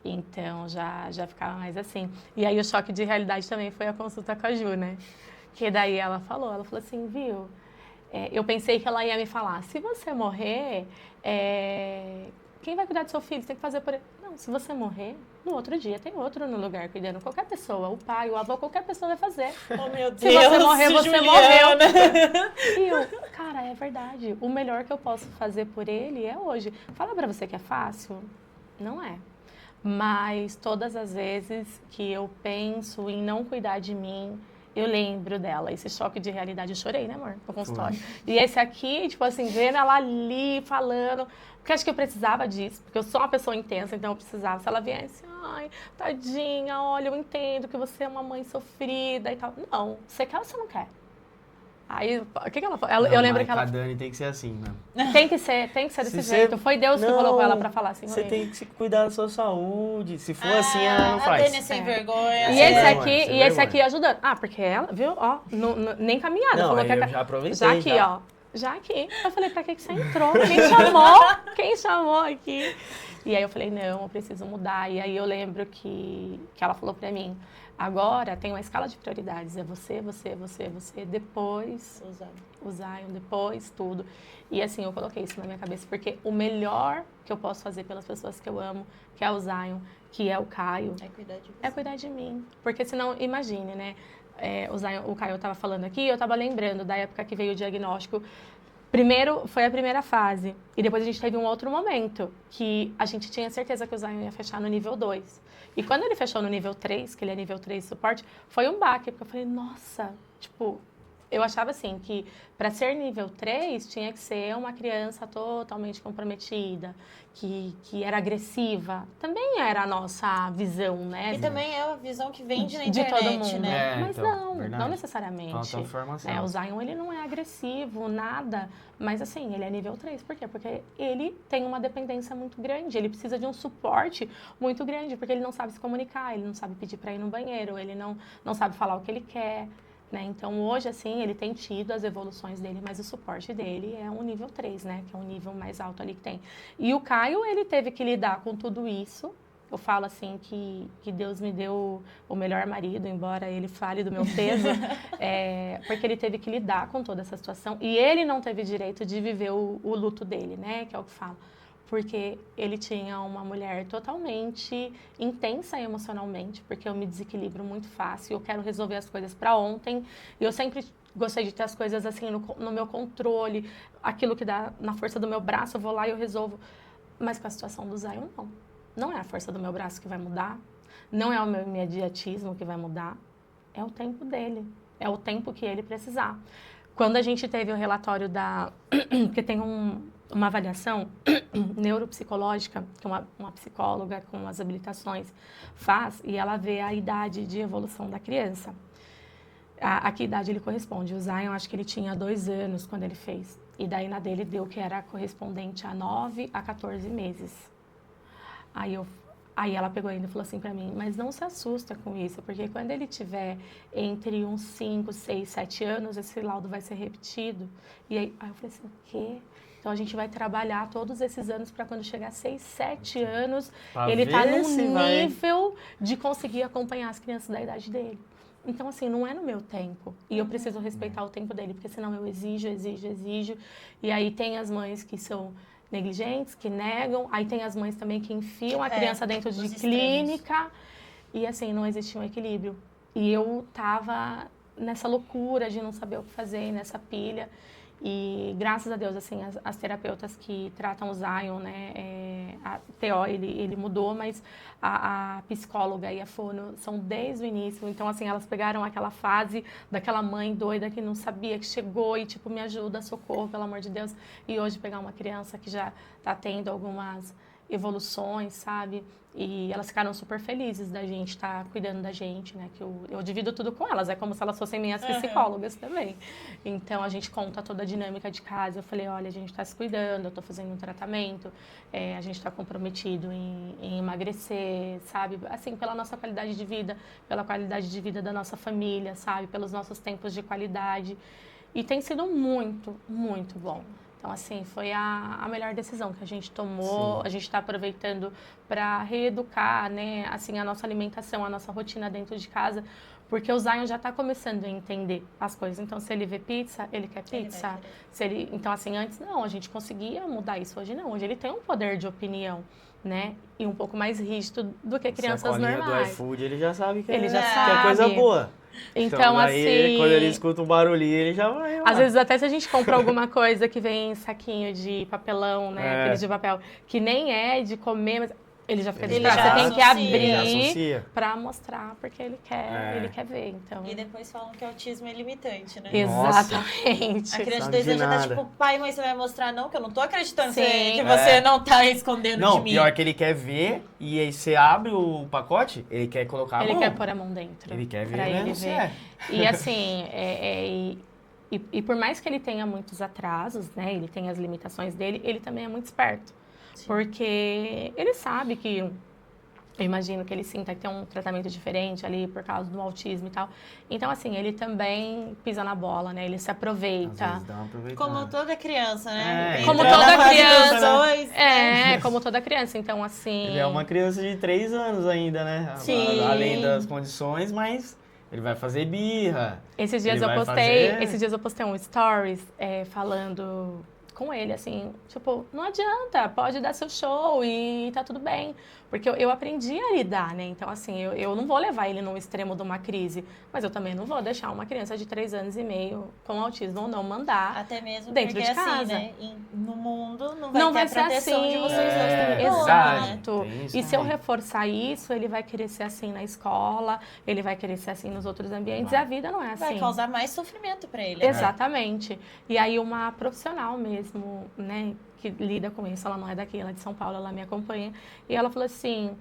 Então já ficava mais assim. E aí o choque de realidade também foi a consulta com a Ju, né? Que daí ela falou assim, viu? Eu pensei que ela ia me falar, se você morrer, quem vai cuidar do seu filho? Você tem que fazer por ele. Não, se você morrer, no outro dia tem outro no lugar cuidando. Qualquer pessoa, o pai, o avô, qualquer pessoa vai fazer. Oh, meu Deus. Se você morrer, você Juliana. morreu. E eu, cara, é verdade. O melhor que eu posso fazer por ele é hoje. Fala pra você que é fácil? Não é. Mas todas as vezes que eu penso em não cuidar de mim, eu lembro dela. Esse choque de realidade. Eu chorei, né, amor? No consultório. E esse aqui, tipo assim, vendo ela ali, falando... Porque acho que eu precisava disso. Porque eu sou uma pessoa intensa, então eu precisava. Se ela viesse, ai, tadinha, olha, eu entendo que você é uma mãe sofrida e tal. Não, você quer ou você não quer? Aí, o que ela falou? Eu lembro que ela... A Dani tem que ser assim, mano. Tem que ser desse jeito. Foi Deus que colocou ela pra falar assim. Você tem que se cuidar da sua saúde. Se for assim, ela não A faz. Dani é sem vergonha. E Sem esse vergonha, aqui, sem e esse vergonha. aqui ajudando. Ah, porque ela, viu? Ó, nem caminhada. Não, Falou aí que eu já aproveitei, Já aqui, já. ó. Já aqui. Eu falei, pra que você entrou? Quem chamou? Quem chamou aqui? E aí eu falei, não, eu preciso mudar. E aí eu lembro que ela falou pra mim, agora tem uma escala de prioridades. É você, depois o Zion, depois tudo. E assim, eu coloquei isso na minha cabeça, porque o melhor que eu posso fazer pelas pessoas que eu amo, que é o Zion, que é o Caio, é cuidar de mim. Porque senão, imagine, né? O Caio estava falando aqui, eu estava lembrando da época que veio o diagnóstico. Primeiro, foi a primeira fase. E depois a gente teve um outro momento, que a gente tinha certeza que o Zion ia fechar no nível 2. E quando ele fechou no nível 3, que ele é nível 3 de suporte, foi um baque, porque eu falei, nossa, tipo... Eu achava assim, que para ser nível 3, tinha que ser uma criança totalmente comprometida, que era agressiva. Também era a nossa visão, né? E também é a visão que vende na De internet, todo mundo. né? Mas então, verdade. não necessariamente. Falta informação. O Zion, ele não é agressivo, nada. Mas assim, ele é nível 3. Por quê? Porque ele tem uma dependência muito grande. Ele precisa de um suporte muito grande, porque ele não sabe se comunicar, ele não sabe pedir para ir no banheiro, ele não sabe falar o que ele quer. Né? Então, hoje, assim, ele tem tido as evoluções dele, mas o suporte dele é um nível 3, né? Que é um nível mais alto ali que tem. E o Caio, ele teve que lidar com tudo isso. Eu falo, assim, que Deus me deu o melhor marido, embora ele fale do meu peso, porque ele teve que lidar com toda essa situação. E ele não teve direito de viver o luto dele, né? Que é o que falo. Porque ele tinha uma mulher totalmente intensa emocionalmente, porque eu me desequilibro muito fácil, eu quero resolver as coisas para ontem, e eu sempre gostei de ter as coisas assim no meu controle, aquilo que dá na força do meu braço, eu vou lá e eu resolvo. Mas com a situação do Zion, não. Não é a força do meu braço que vai mudar, não é o meu imediatismo que vai mudar, é o tempo dele, é o tempo que ele precisar. Quando a gente teve o relatório porque uma avaliação neuropsicológica que uma psicóloga com as habilitações faz, e ela vê a idade de evolução da criança. A que idade ele corresponde. O Zion, acho que ele tinha 2 anos quando ele fez. E daí na dele deu que era correspondente a 9 a 14 meses. Aí ela pegou ainda e falou assim pra mim, mas não se assusta com isso, porque quando ele tiver entre uns 5, 6, 7 anos, esse laudo vai ser repetido. E aí eu falei assim, o quê? Então a gente vai trabalhar todos esses anos para quando chegar a 6, 7 anos, ele tá num nível de conseguir acompanhar as crianças da idade dele. Então, assim, não é no meu tempo. E eu preciso respeitar o tempo dele, porque senão eu exijo. E aí tem as mães que são negligentes, que negam. Aí tem as mães também que enfiam a criança dentro de clínica. E, assim, não existe um equilíbrio. E eu tava nessa loucura de não saber o que fazer, nessa pilha. E, graças a Deus, assim, as terapeutas que tratam o Zion, né, a TO, ele mudou, mas a psicóloga e a fono são desde o início. Então, assim, elas pegaram aquela fase daquela mãe doida que não sabia, que chegou e, tipo, me ajuda, socorro, pelo amor de Deus. E hoje pegar uma criança que já tá tendo algumas evoluções, sabe? E elas ficaram super felizes da gente estar cuidando da gente, né? Que eu divido tudo com elas, é como se elas fossem minhas psicólogas também. Então, a gente conta toda a dinâmica de casa. Eu falei, olha, a gente está se cuidando, eu estou fazendo um tratamento, a gente está comprometido em emagrecer, sabe? Assim, pela nossa qualidade de vida, pela qualidade de vida da nossa família, sabe? Pelos nossos tempos de qualidade. E tem sido muito, muito bom. Então, assim, foi a melhor decisão que a gente tomou. Sim. A gente está aproveitando para reeducar, né, assim, a nossa alimentação, a nossa rotina dentro de casa, porque o Zion já está começando a entender as coisas. Então, se ele vê pizza, ele quer pizza. Então, assim, antes não, a gente conseguia mudar isso. Hoje não. Hoje ele tem um poder de opinião, né? E um pouco mais rígido do que crianças normais. Do iFood, ele já sabe que ele já que sabe. É coisa boa. Então, aí, quando ele escuta um barulhinho, ele já vai lá. Às vezes, até se a gente compra alguma coisa que vem em saquinho de papelão, né? Aqueles de papel, que nem é de comer, mas ele já fica de trás. Você tem que abrir para mostrar, porque ele quer ver. Então... E depois falam que autismo é limitante, né? Exatamente. A criança de 2 anos já tá tipo, pai, mãe, você vai mostrar? Não, que eu não tô acreditando que você não tá escondendo de mim. Não, pior que ele quer ver, e aí você abre o pacote, ele quer colocar a mão. Ele quer pôr a mão dentro. Ele quer ver, pra ele ver. E assim, e por mais que ele tenha muitos atrasos, né? Ele tem as limitações dele, ele também é muito esperto. Sim. Porque ele sabe que, eu imagino que ele sinta que tem um tratamento diferente ali por causa do autismo e tal. Então, assim, ele também pisa na bola, né? Ele se aproveita. Às vezes dá uma aproveitada. Como toda criança, né? Como toda criança. Como toda criança. Então, assim... Ele é uma criança de 3 anos ainda, né? Sim. Além das condições, mas... Ele vai fazer birra. Esses dias eu postei um stories falando com ele, assim, tipo, não adianta, pode dar seu show e tá tudo bem. Porque eu aprendi a lidar, né? Então, assim, eu não vou levar ele no extremo de uma crise, mas eu também não vou deixar uma criança de 3 anos e meio com autismo ou não mandar até mesmo dentro porque, de casa. Assim, né? No mundo não vai ter a proteção assim. de vocês dois também. Exato. Né? E se eu reforçar isso, ele vai querer ser assim na escola, ele vai querer ser assim nos outros ambientes, e a vida não é assim. Vai causar mais sofrimento para ele. Exatamente. E aí uma profissional mesmo, né, que lida com isso, ela não é daqui, ela é de São Paulo, ela me acompanha, e ela falou assim,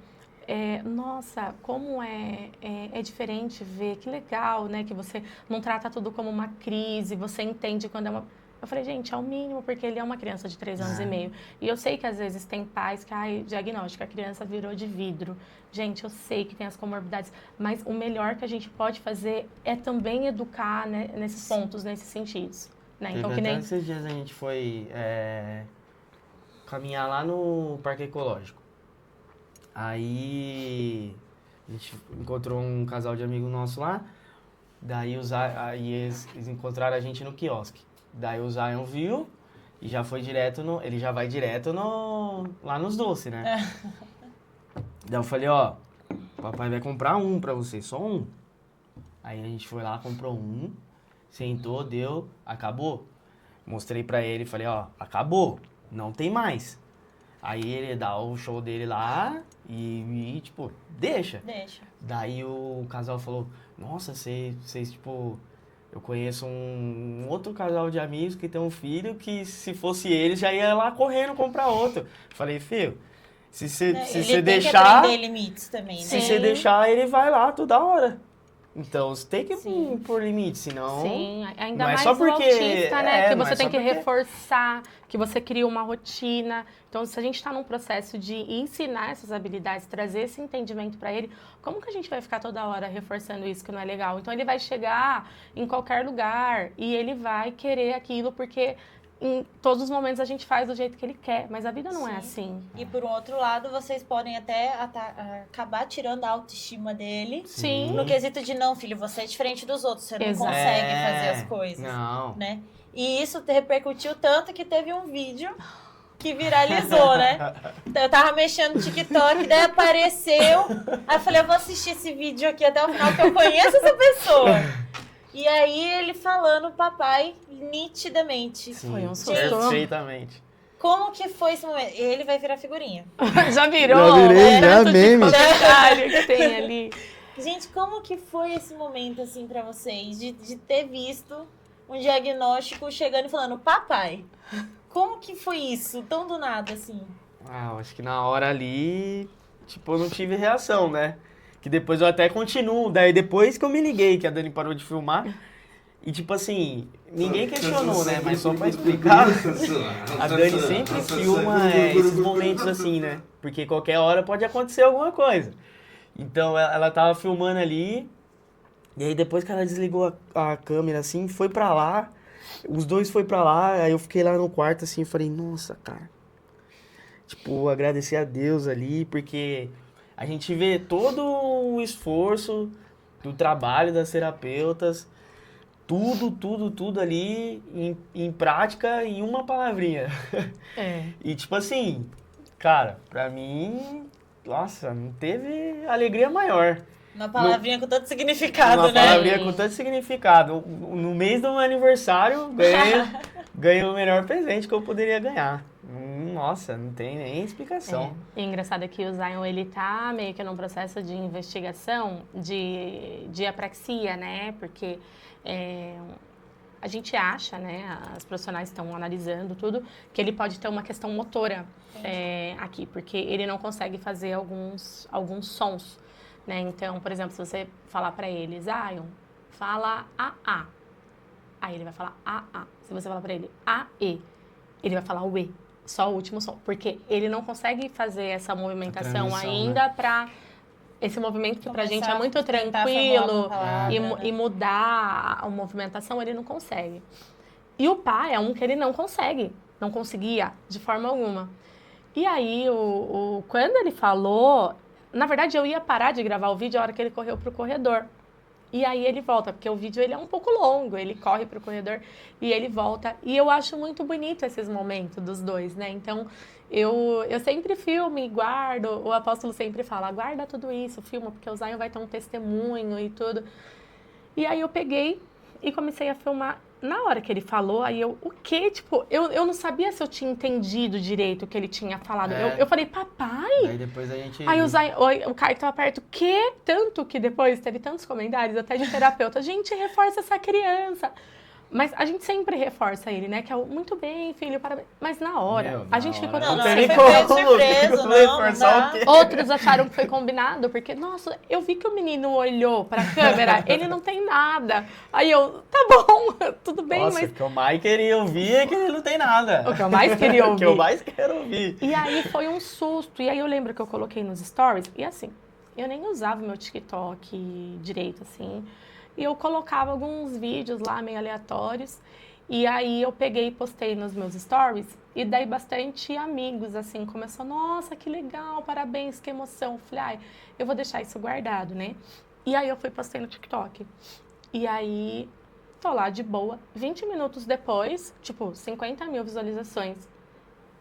nossa, como é diferente ver, que legal, né, que você não trata tudo como uma crise, você entende quando é uma... Eu falei, gente, é o mínimo, porque ele é uma criança de 3 anos e meio. E eu sei que às vezes tem pais que, diagnóstico, a criança virou de vidro. Gente, eu sei que tem as comorbidades, mas o melhor que a gente pode fazer é também educar, né, nesses pontos, nesses sentidos. Né? Então, que nem... Esses dias a gente foi caminhar lá no Parque Ecológico. Aí a gente encontrou um casal de amigo nosso lá, daí eles encontraram a gente no quiosque. Daí o Zion viu e já foi direto ele já vai direto lá nos doces, né? Daí eu falei, ó, papai vai comprar um pra você, só um. Aí a gente foi lá, comprou um, sentou, deu, acabou. Mostrei pra ele, falei, ó, acabou, não tem mais. Aí ele dá o show dele lá e tipo, deixa. Deixa. Daí o casal falou, nossa, vocês, tipo, Eu conheço um outro casal de amigos que tem um filho que, se fosse ele, já ia lá correndo comprar outro. Falei, filho, se você Ele tem que deixar... aprender limites também, né? Se você deixar, ele vai lá toda hora. Então, você tem que Sim. pôr limite, senão... Sim, ainda não é mais só o porque- autista, né? Que não é você tem só que porque- reforçar, que você cria uma rotina. Então, se a gente está num processo de ensinar essas habilidades, trazer esse entendimento para ele, como que a gente vai ficar toda hora reforçando isso que não é legal? Então, ele vai chegar em qualquer lugar e ele vai querer aquilo porque em todos os momentos a gente faz do jeito que ele quer, mas a vida não é Sim. assim. E por um outro lado, vocês podem até acabar tirando a autoestima dele. Sim. No quesito de, não, filho, você é diferente dos outros, você não Exato. consegue fazer as coisas. Não. Né? E isso repercutiu tanto que teve um vídeo que viralizou, né? Então, eu tava mexendo no TikTok, daí apareceu. Aí eu falei, eu vou assistir esse vídeo aqui até o final, que eu conheço essa pessoa. E aí ele falando papai nitidamente. Sim, Foi um susto. perfeitamente. Como que foi esse momento? Ele vai virar figurinha. Já virou? Já virei, já, Tanto de meme. comentário que tem ali. Gente, como que foi esse momento, assim, pra vocês? De ter visto um diagnóstico chegando e falando, papai, como que foi isso? Tão do nada, assim. Ah, eu acho que na hora ali, tipo, eu não tive reação, né? Que depois eu até continuo. Daí depois que eu me liguei que a Dani parou de filmar. E tipo assim, ninguém questionou, né? Mas só pra explicar, a Dani sempre filma esses momentos assim, né? Porque qualquer hora pode acontecer alguma coisa. Então ela tava filmando ali. E aí depois que ela desligou a câmera assim, foi pra lá. Os dois foi pra lá. Aí eu fiquei lá no quarto assim e falei, nossa, cara. Tipo, agradecer a Deus ali, porque a gente vê todo o esforço do trabalho das terapeutas, tudo ali em prática em uma palavrinha. É. E tipo assim, cara, pra mim, nossa, não teve alegria maior. Uma palavrinha com tanto significado, Uma né? palavrinha com tanto significado. No mês do meu aniversário, ganhei o melhor presente que eu poderia ganhar. Nossa, não tem nem explicação. É. E engraçado é que o Zion, ele tá meio que num processo de investigação de apraxia, né? Porque a gente acha, né? As profissionais estão analisando tudo, que ele pode ter uma questão motora aqui, porque ele não consegue fazer alguns sons, né? Então, por exemplo, se você falar pra ele, Zion, fala A. Aí ele vai falar A. Se você falar pra ele A-E, ele vai falar o E. Só o último som, porque ele não consegue fazer essa movimentação transição, ainda para esse movimento que pra gente é muito tentar formular uma tranquilo palavra, e mudar a movimentação, ele não consegue. E o pai é um que ele não consegue, não conseguia de forma alguma. E aí, quando ele falou, na verdade eu ia parar de gravar o vídeo a hora que ele correu pro corredor. E aí ele volta, porque o vídeo ele é um pouco longo, ele corre pro corredor e ele volta. E eu acho muito bonito esses momentos dos dois, né? Então, eu sempre filmo e guardo, o apóstolo sempre fala, guarda tudo isso, filma, porque o Zion vai ter um testemunho e tudo. E aí eu peguei e comecei a filmar. Na hora que ele falou, aí o quê? Tipo, eu não sabia se eu tinha entendido direito o que ele tinha falado. Eu falei, papai? Aí depois a gente... Aí o Caio tava perto, o quê? Tanto que depois teve tantos comentários, até de terapeuta, a gente reforça essa criança. Mas a gente sempre reforça ele, né? Que é o muito bem, filho, parabéns. Mas na hora, a gente ficou Não, tão você tem foi como, pego de surpresa, não reforçar dá. o quê? Outros acharam que foi combinado, porque, nossa, eu vi que o menino olhou pra câmera, ele não tem nada. Aí eu, tá bom, tudo bem, Nossa, mas... o que eu mais queria ouvir é que ele não tem nada. O que eu mais queria O que eu mais quero ouvir. E aí foi um susto. E aí eu lembro que eu coloquei nos stories, e assim, eu nem usava o meu TikTok direito, assim. E eu colocava alguns vídeos lá, meio aleatórios. E aí eu peguei e postei nos meus stories. E daí bastante amigos, assim, começou, nossa, que legal, parabéns, que emoção. Falei, ai, eu vou deixar isso guardado, né? E aí eu fui postei no TikTok. E aí, tô lá de boa. 20 minutos depois, tipo, 50 mil visualizações.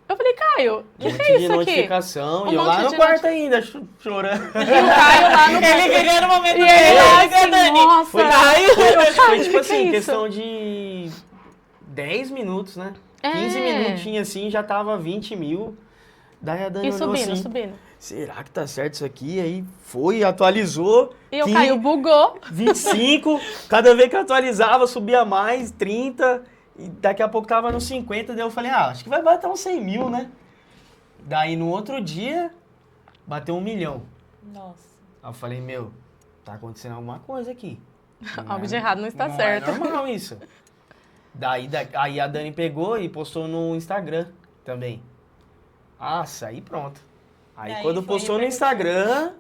Eu falei, Caio, o que é de isso aqui? notificação. Um E eu monte lá no de quarto ainda, chorando. E o Caio lá no Ele vivendo o momento E dele, ele lá liga, assim, Dani. nossa, Foi, Caio, foi tipo que assim, é isso? questão de 10 minutos, né? É. 15 minutinhos assim, já tava 20 mil. Daí a Dani E olhou subindo, assim. subindo. será que tá certo isso aqui? Aí foi, atualizou. E o Caio bugou. 25, cada vez que eu atualizava, subia mais, 30, e daqui a pouco tava nos 50, daí eu falei, acho que vai bater uns 100 mil, né? Daí no outro dia, bateu 1 milhão. Nossa. Aí eu falei, tá acontecendo alguma coisa aqui. Algo de errado não está não certo. É normal isso. Aí a Dani pegou e postou no Instagram também. Nossa, aí pronto. Aí Daí quando foi postou no repercutir. Instagram,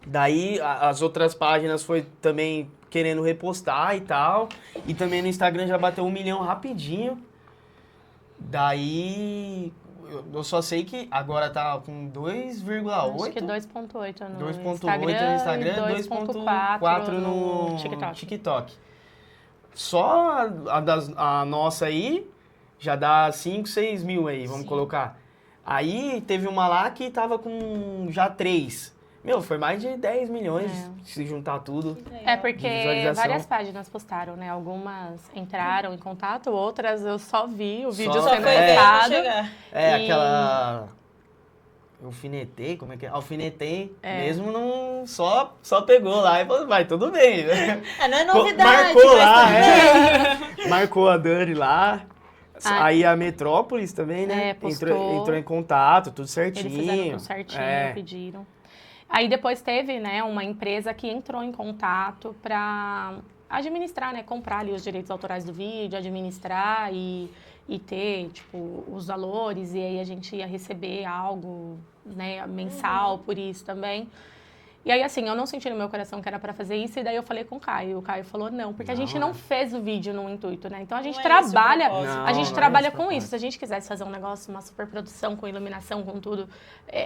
daí as outras páginas foi também querendo repostar e tal. E também no Instagram já bateu 1 milhão rapidinho. Daí eu só sei que agora tá com 2,8. Acho que 2,8 no 2,8 Instagram no Instagram e 2,4 no TikTok. Só a nossa aí já dá 5, 6 mil aí, vamos Sim. colocar. Aí teve uma lá que tava com já 3. Foi mais de 10 milhões se juntar tudo. Que legal. É De porque visualização. várias páginas postaram, né? Algumas entraram em contato, outras eu só vi o vídeo Só Só sendo foi vendo postado. chegar. Aquela... Alfinetei, como é que é? Alfinetei, mesmo não... Só pegou lá e falou, vai, tudo bem. Não é novidade, Marcou mas lá, tudo bem. Marcou a Dani lá. Ah. Aí a Metrópolis também, né? Postou. Entrou em contato, tudo certinho. Eles fizeram tudo certinho, pediram. Aí depois teve, né, uma empresa que entrou em contato para administrar, né, comprar ali os direitos autorais do vídeo, administrar e ter, tipo, os valores, e aí a gente ia receber algo, né, mensal por isso também. E aí, assim, eu não senti no meu coração que era pra fazer isso, e daí eu falei com o Caio. E o Caio falou, não, porque a gente não fez o vídeo no intuito, né? Então a gente Não é esse o trabalha, propósito. a gente Não, trabalha não é esse o com isso. propósito. Se a gente quisesse fazer um negócio, uma superprodução com iluminação, com tudo,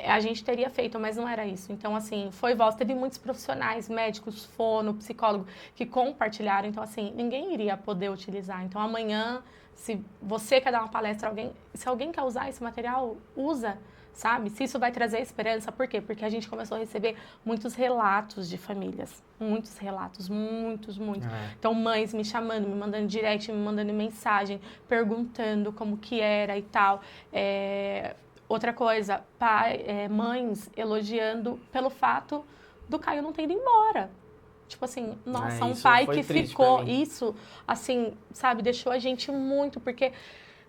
a gente teria feito, mas não era isso. Então, assim, foi voz. Teve muitos profissionais, médicos, fono, psicólogo, que compartilharam. Então, assim, ninguém iria poder utilizar. Então, amanhã, se você quer dar uma palestra, se alguém quer usar esse material, usa. Sabe? Se isso vai trazer esperança, por quê? Porque a gente começou a receber muitos relatos de famílias. Muitos relatos, muitos. Então, mães me chamando, me mandando direct, me mandando mensagem, perguntando como que era e tal. Outra coisa, mães elogiando pelo fato do Caio não ter ido embora. Tipo assim, nossa, um isso pai foi que triste ficou, pra mim. isso, assim, sabe, deixou a gente muito, porque...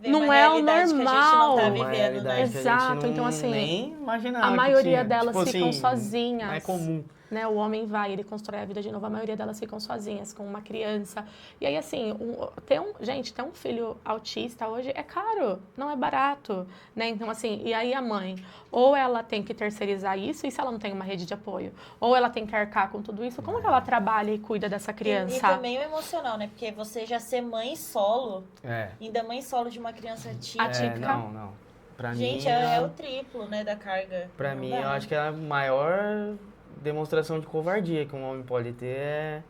Vem Não uma é o realidade que a gente não normal. tá Uma vivendo, né? realidade que a gente Exato, não, então, assim, nem imaginava a que maioria tinha. delas Tipo ficam assim, sozinhas. Não é comum. Né? O homem vai, ele constrói a vida de novo, a maioria delas ficam sozinhas, com uma criança. E aí, assim, ter um filho autista hoje é caro, não é barato, né? Então, assim, e aí a mãe, ou ela tem que terceirizar isso, e se ela não tem uma rede de apoio? Ou ela tem que arcar com tudo isso, como que ela trabalha e cuida dessa criança? E também o emocional, né? Porque você já ser mãe solo, É. ainda mãe solo de uma criança típica. Atípica. Não. Pra Gente, mim, é o triplo, né, da carga. pra Não mim, dá. eu acho que a maior demonstração de covardia que um homem pode ter é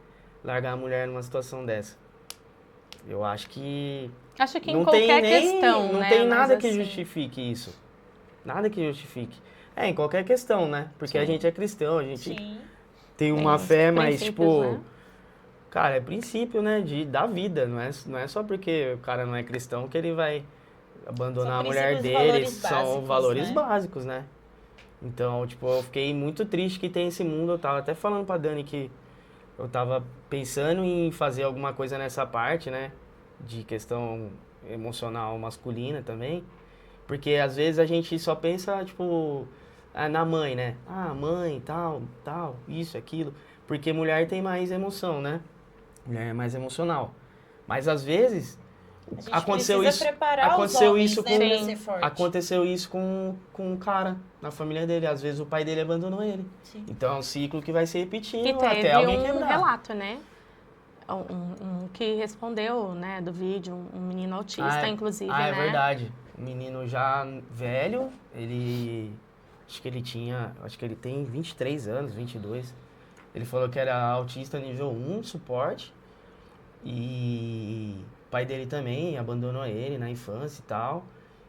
largar a mulher numa situação dessa. Eu acho que Acho que em não qualquer tem nem, questão, não né? tem Mas, nada que assim, justifique isso. Nada que justifique. Em qualquer questão, né? Porque a Sim. gente é cristão, a gente Sim. tem uma Tem fé, mas, princípios, tipo... né? Cara, é princípio, né? Da vida. Não é só porque o cara não é cristão que ele vai abandonar São a mulher princípios e dele. valores São básicos, valores né? básicos, né? Então, tipo, eu fiquei muito triste que tem esse mundo. Eu tava até falando pra Dani que eu tava pensando em fazer alguma coisa nessa parte, né? De questão emocional masculina também. Porque às vezes a gente só pensa, tipo, na mãe, né? Ah, mãe, tal, isso, aquilo. Porque mulher tem mais emoção, né? Mulher é mais emocional. Mas às vezes A gente aconteceu precisa isso, preparar aconteceu os homens, isso né, com pra ser forte. aconteceu isso com um cara na família dele. Às vezes o pai dele abandonou ele. Sim. Então é um ciclo que vai se repetindo E até teve alguém um quebrar. relato, né? Um que respondeu, né, do vídeo, um menino autista, inclusive, é né? verdade. Um menino já velho, acho que ele tem 23 anos, 22. Ele falou que era autista nível 1, suporte. E o pai dele também abandonou ele na infância e tal.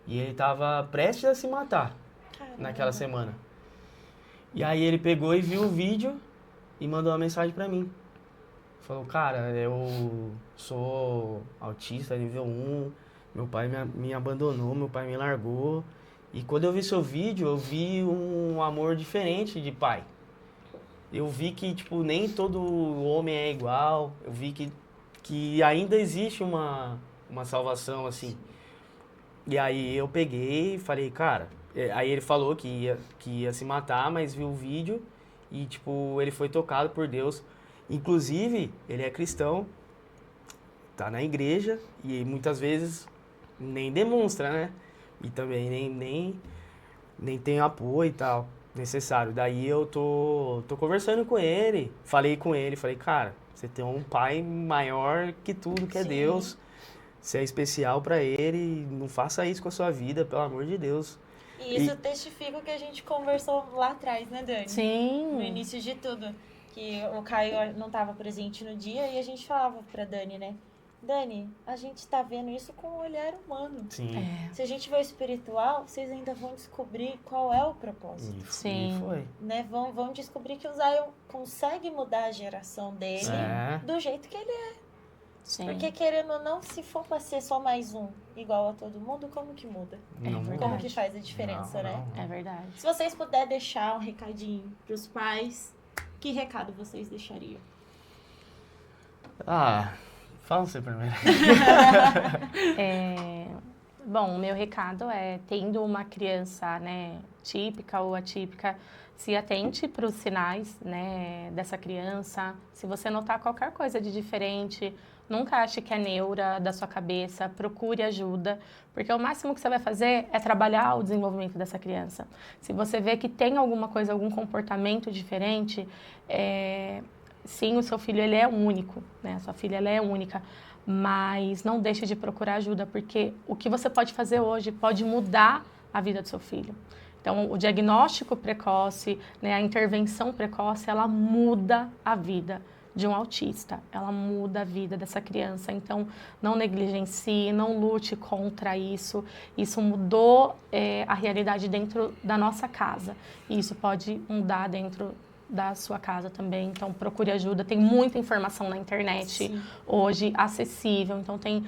E ele tava prestes a se matar naquela semana. E aí ele pegou e viu o vídeo e mandou uma mensagem pra mim. Falou, cara, eu sou autista nível 1, meu pai me abandonou, meu pai me largou E quando eu vi seu vídeo, eu vi um amor diferente de pai. Eu vi que, tipo, nem todo homem é igual. Eu vi que ainda existe uma salvação, assim. E aí eu peguei e falei, cara... Aí ele falou que ia se matar, mas viu o vídeo e, tipo, ele foi tocado por Deus. Inclusive, ele é cristão, tá na igreja e muitas vezes nem demonstra, né? E também nem tem apoio e tal necessário. Daí eu tô conversando com ele, falei com ele, falei, cara, você tem um pai maior que tudo, que é Deus. Você é especial pra ele, não faça isso com a sua vida, pelo amor de Deus. E isso testifica o que a gente conversou lá atrás, né, Dani? Sim. No início de tudo. Que o Caio não estava presente no dia e a gente falava pra Dani, né? Dani, a gente tá vendo isso com um olhar humano. Sim. Se a gente vê o espiritual, vocês ainda vão descobrir qual é o propósito. Sim. E foi. Né? Vão descobrir que o Zion consegue mudar a geração dele do jeito que ele é. Sim. Porque querendo ou não, se for pra ser só mais um igual a todo mundo, como que muda? Não muda. Como que faz a diferença, né? É verdade. Se vocês puderem deixar um recadinho pros pais, que recado vocês deixariam? Ah, fala você primeiro. Bom, o meu recado é, tendo uma criança, né, típica ou atípica, se atente para os sinais, né, dessa criança. Se você notar qualquer coisa de diferente, nunca ache que é neura da sua cabeça, procure ajuda, porque o máximo que você vai fazer é trabalhar o desenvolvimento dessa criança. Se você vê que tem alguma coisa, algum comportamento diferente, sim, o seu filho ele é único, né? A sua filha ela é única, mas não deixe de procurar ajuda, porque o que você pode fazer hoje pode mudar a vida do seu filho. Então, o diagnóstico precoce, né, a intervenção precoce, ela muda a vida de um autista, ela muda a vida dessa criança. Então, não negligencie, não lute contra isso. Isso mudou a realidade dentro da nossa casa. E isso pode mudar dentro da sua casa também. Então, procure ajuda. Tem muita informação na internet hoje, acessível. Então, tem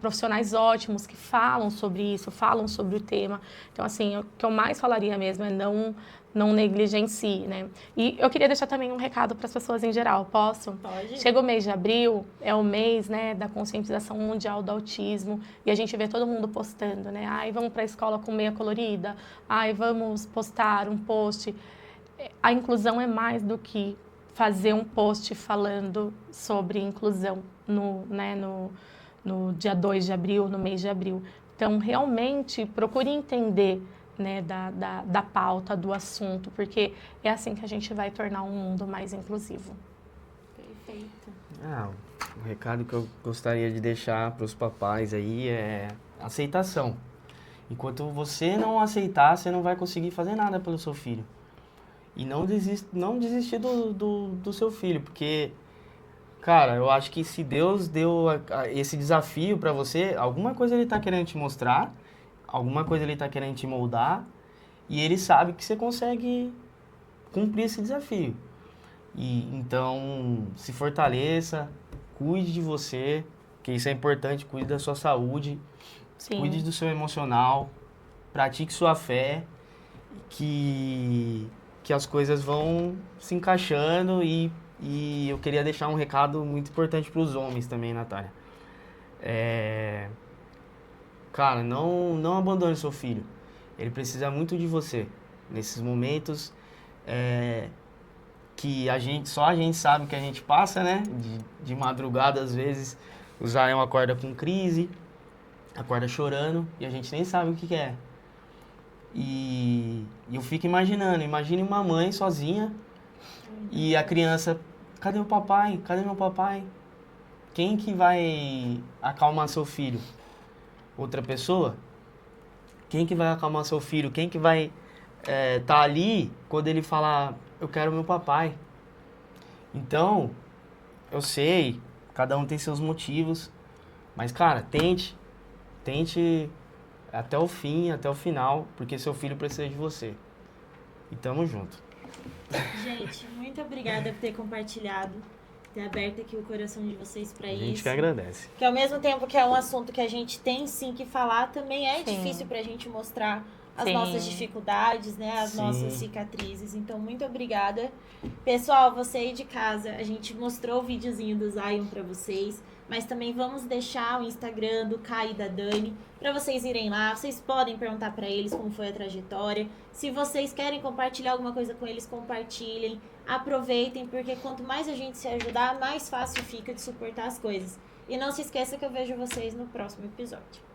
profissionais ótimos que falam sobre isso, falam sobre o tema. Então, assim, o que eu mais falaria mesmo é não negligencie, né? E eu queria deixar também um recado para as pessoas em geral. Posso? Pode. Chega o mês de abril, é o mês, né, da conscientização mundial do autismo, e a gente vê todo mundo postando, né? Ai, vamos para a escola com meia colorida. Ai, vamos postar um post. A inclusão é mais do que fazer um post falando sobre inclusão no dia 2 de abril, no mês de abril. Então, realmente, procure entender, né, da pauta, do assunto, porque é assim que a gente vai tornar um mundo mais inclusivo. Perfeito. O recado que eu gostaria de deixar para os papais aí é aceitação. Enquanto você não aceitar, você não vai conseguir fazer nada pelo seu filho. E não desistir do seu filho, porque, cara, eu acho que se Deus deu esse desafio para você, alguma coisa Ele está querendo te mostrar, alguma coisa Ele está querendo te moldar, e Ele sabe que você consegue cumprir esse desafio. E então, se fortaleça, cuide de você, que isso é importante, cuide da sua saúde, cuide do seu emocional, pratique sua fé, que as coisas vão se encaixando e eu queria deixar um recado muito importante para os homens também, Natália. Cara, não abandone seu filho. Ele precisa muito de você. Nesses momentos que só a gente sabe que a gente passa, né? De madrugada, às vezes, o Zion acorda com crise, acorda chorando e a gente nem sabe o que é. E eu fico imaginando, imagine uma mãe sozinha e a criança, cadê o papai? Cadê meu papai? Quem que vai acalmar seu filho? Outra pessoa? Quem que vai acalmar seu filho? Quem que vai tá ali quando ele falar, eu quero meu papai? Então, eu sei, cada um tem seus motivos, mas, cara, tente até o fim, até o final, porque seu filho precisa de você. E tamo junto. Gente, muito obrigada por ter compartilhado, ter aberto aqui o coração de vocês para isso. A gente que agradece. Que ao mesmo tempo que é um assunto que a gente tem sim que falar, também é difícil pra gente mostrar as Sim. nossas dificuldades, né? As Sim. nossas cicatrizes. Então, muito obrigada. Pessoal, você aí de casa, a gente mostrou o videozinho do Zion pra vocês, mas também vamos deixar o Instagram do Kai e da Dani pra vocês irem lá. Vocês podem perguntar pra eles como foi a trajetória. Se vocês querem compartilhar alguma coisa com eles, compartilhem. Aproveitem, porque quanto mais a gente se ajudar, mais fácil fica de suportar as coisas. E não se esqueça que eu vejo vocês no próximo episódio.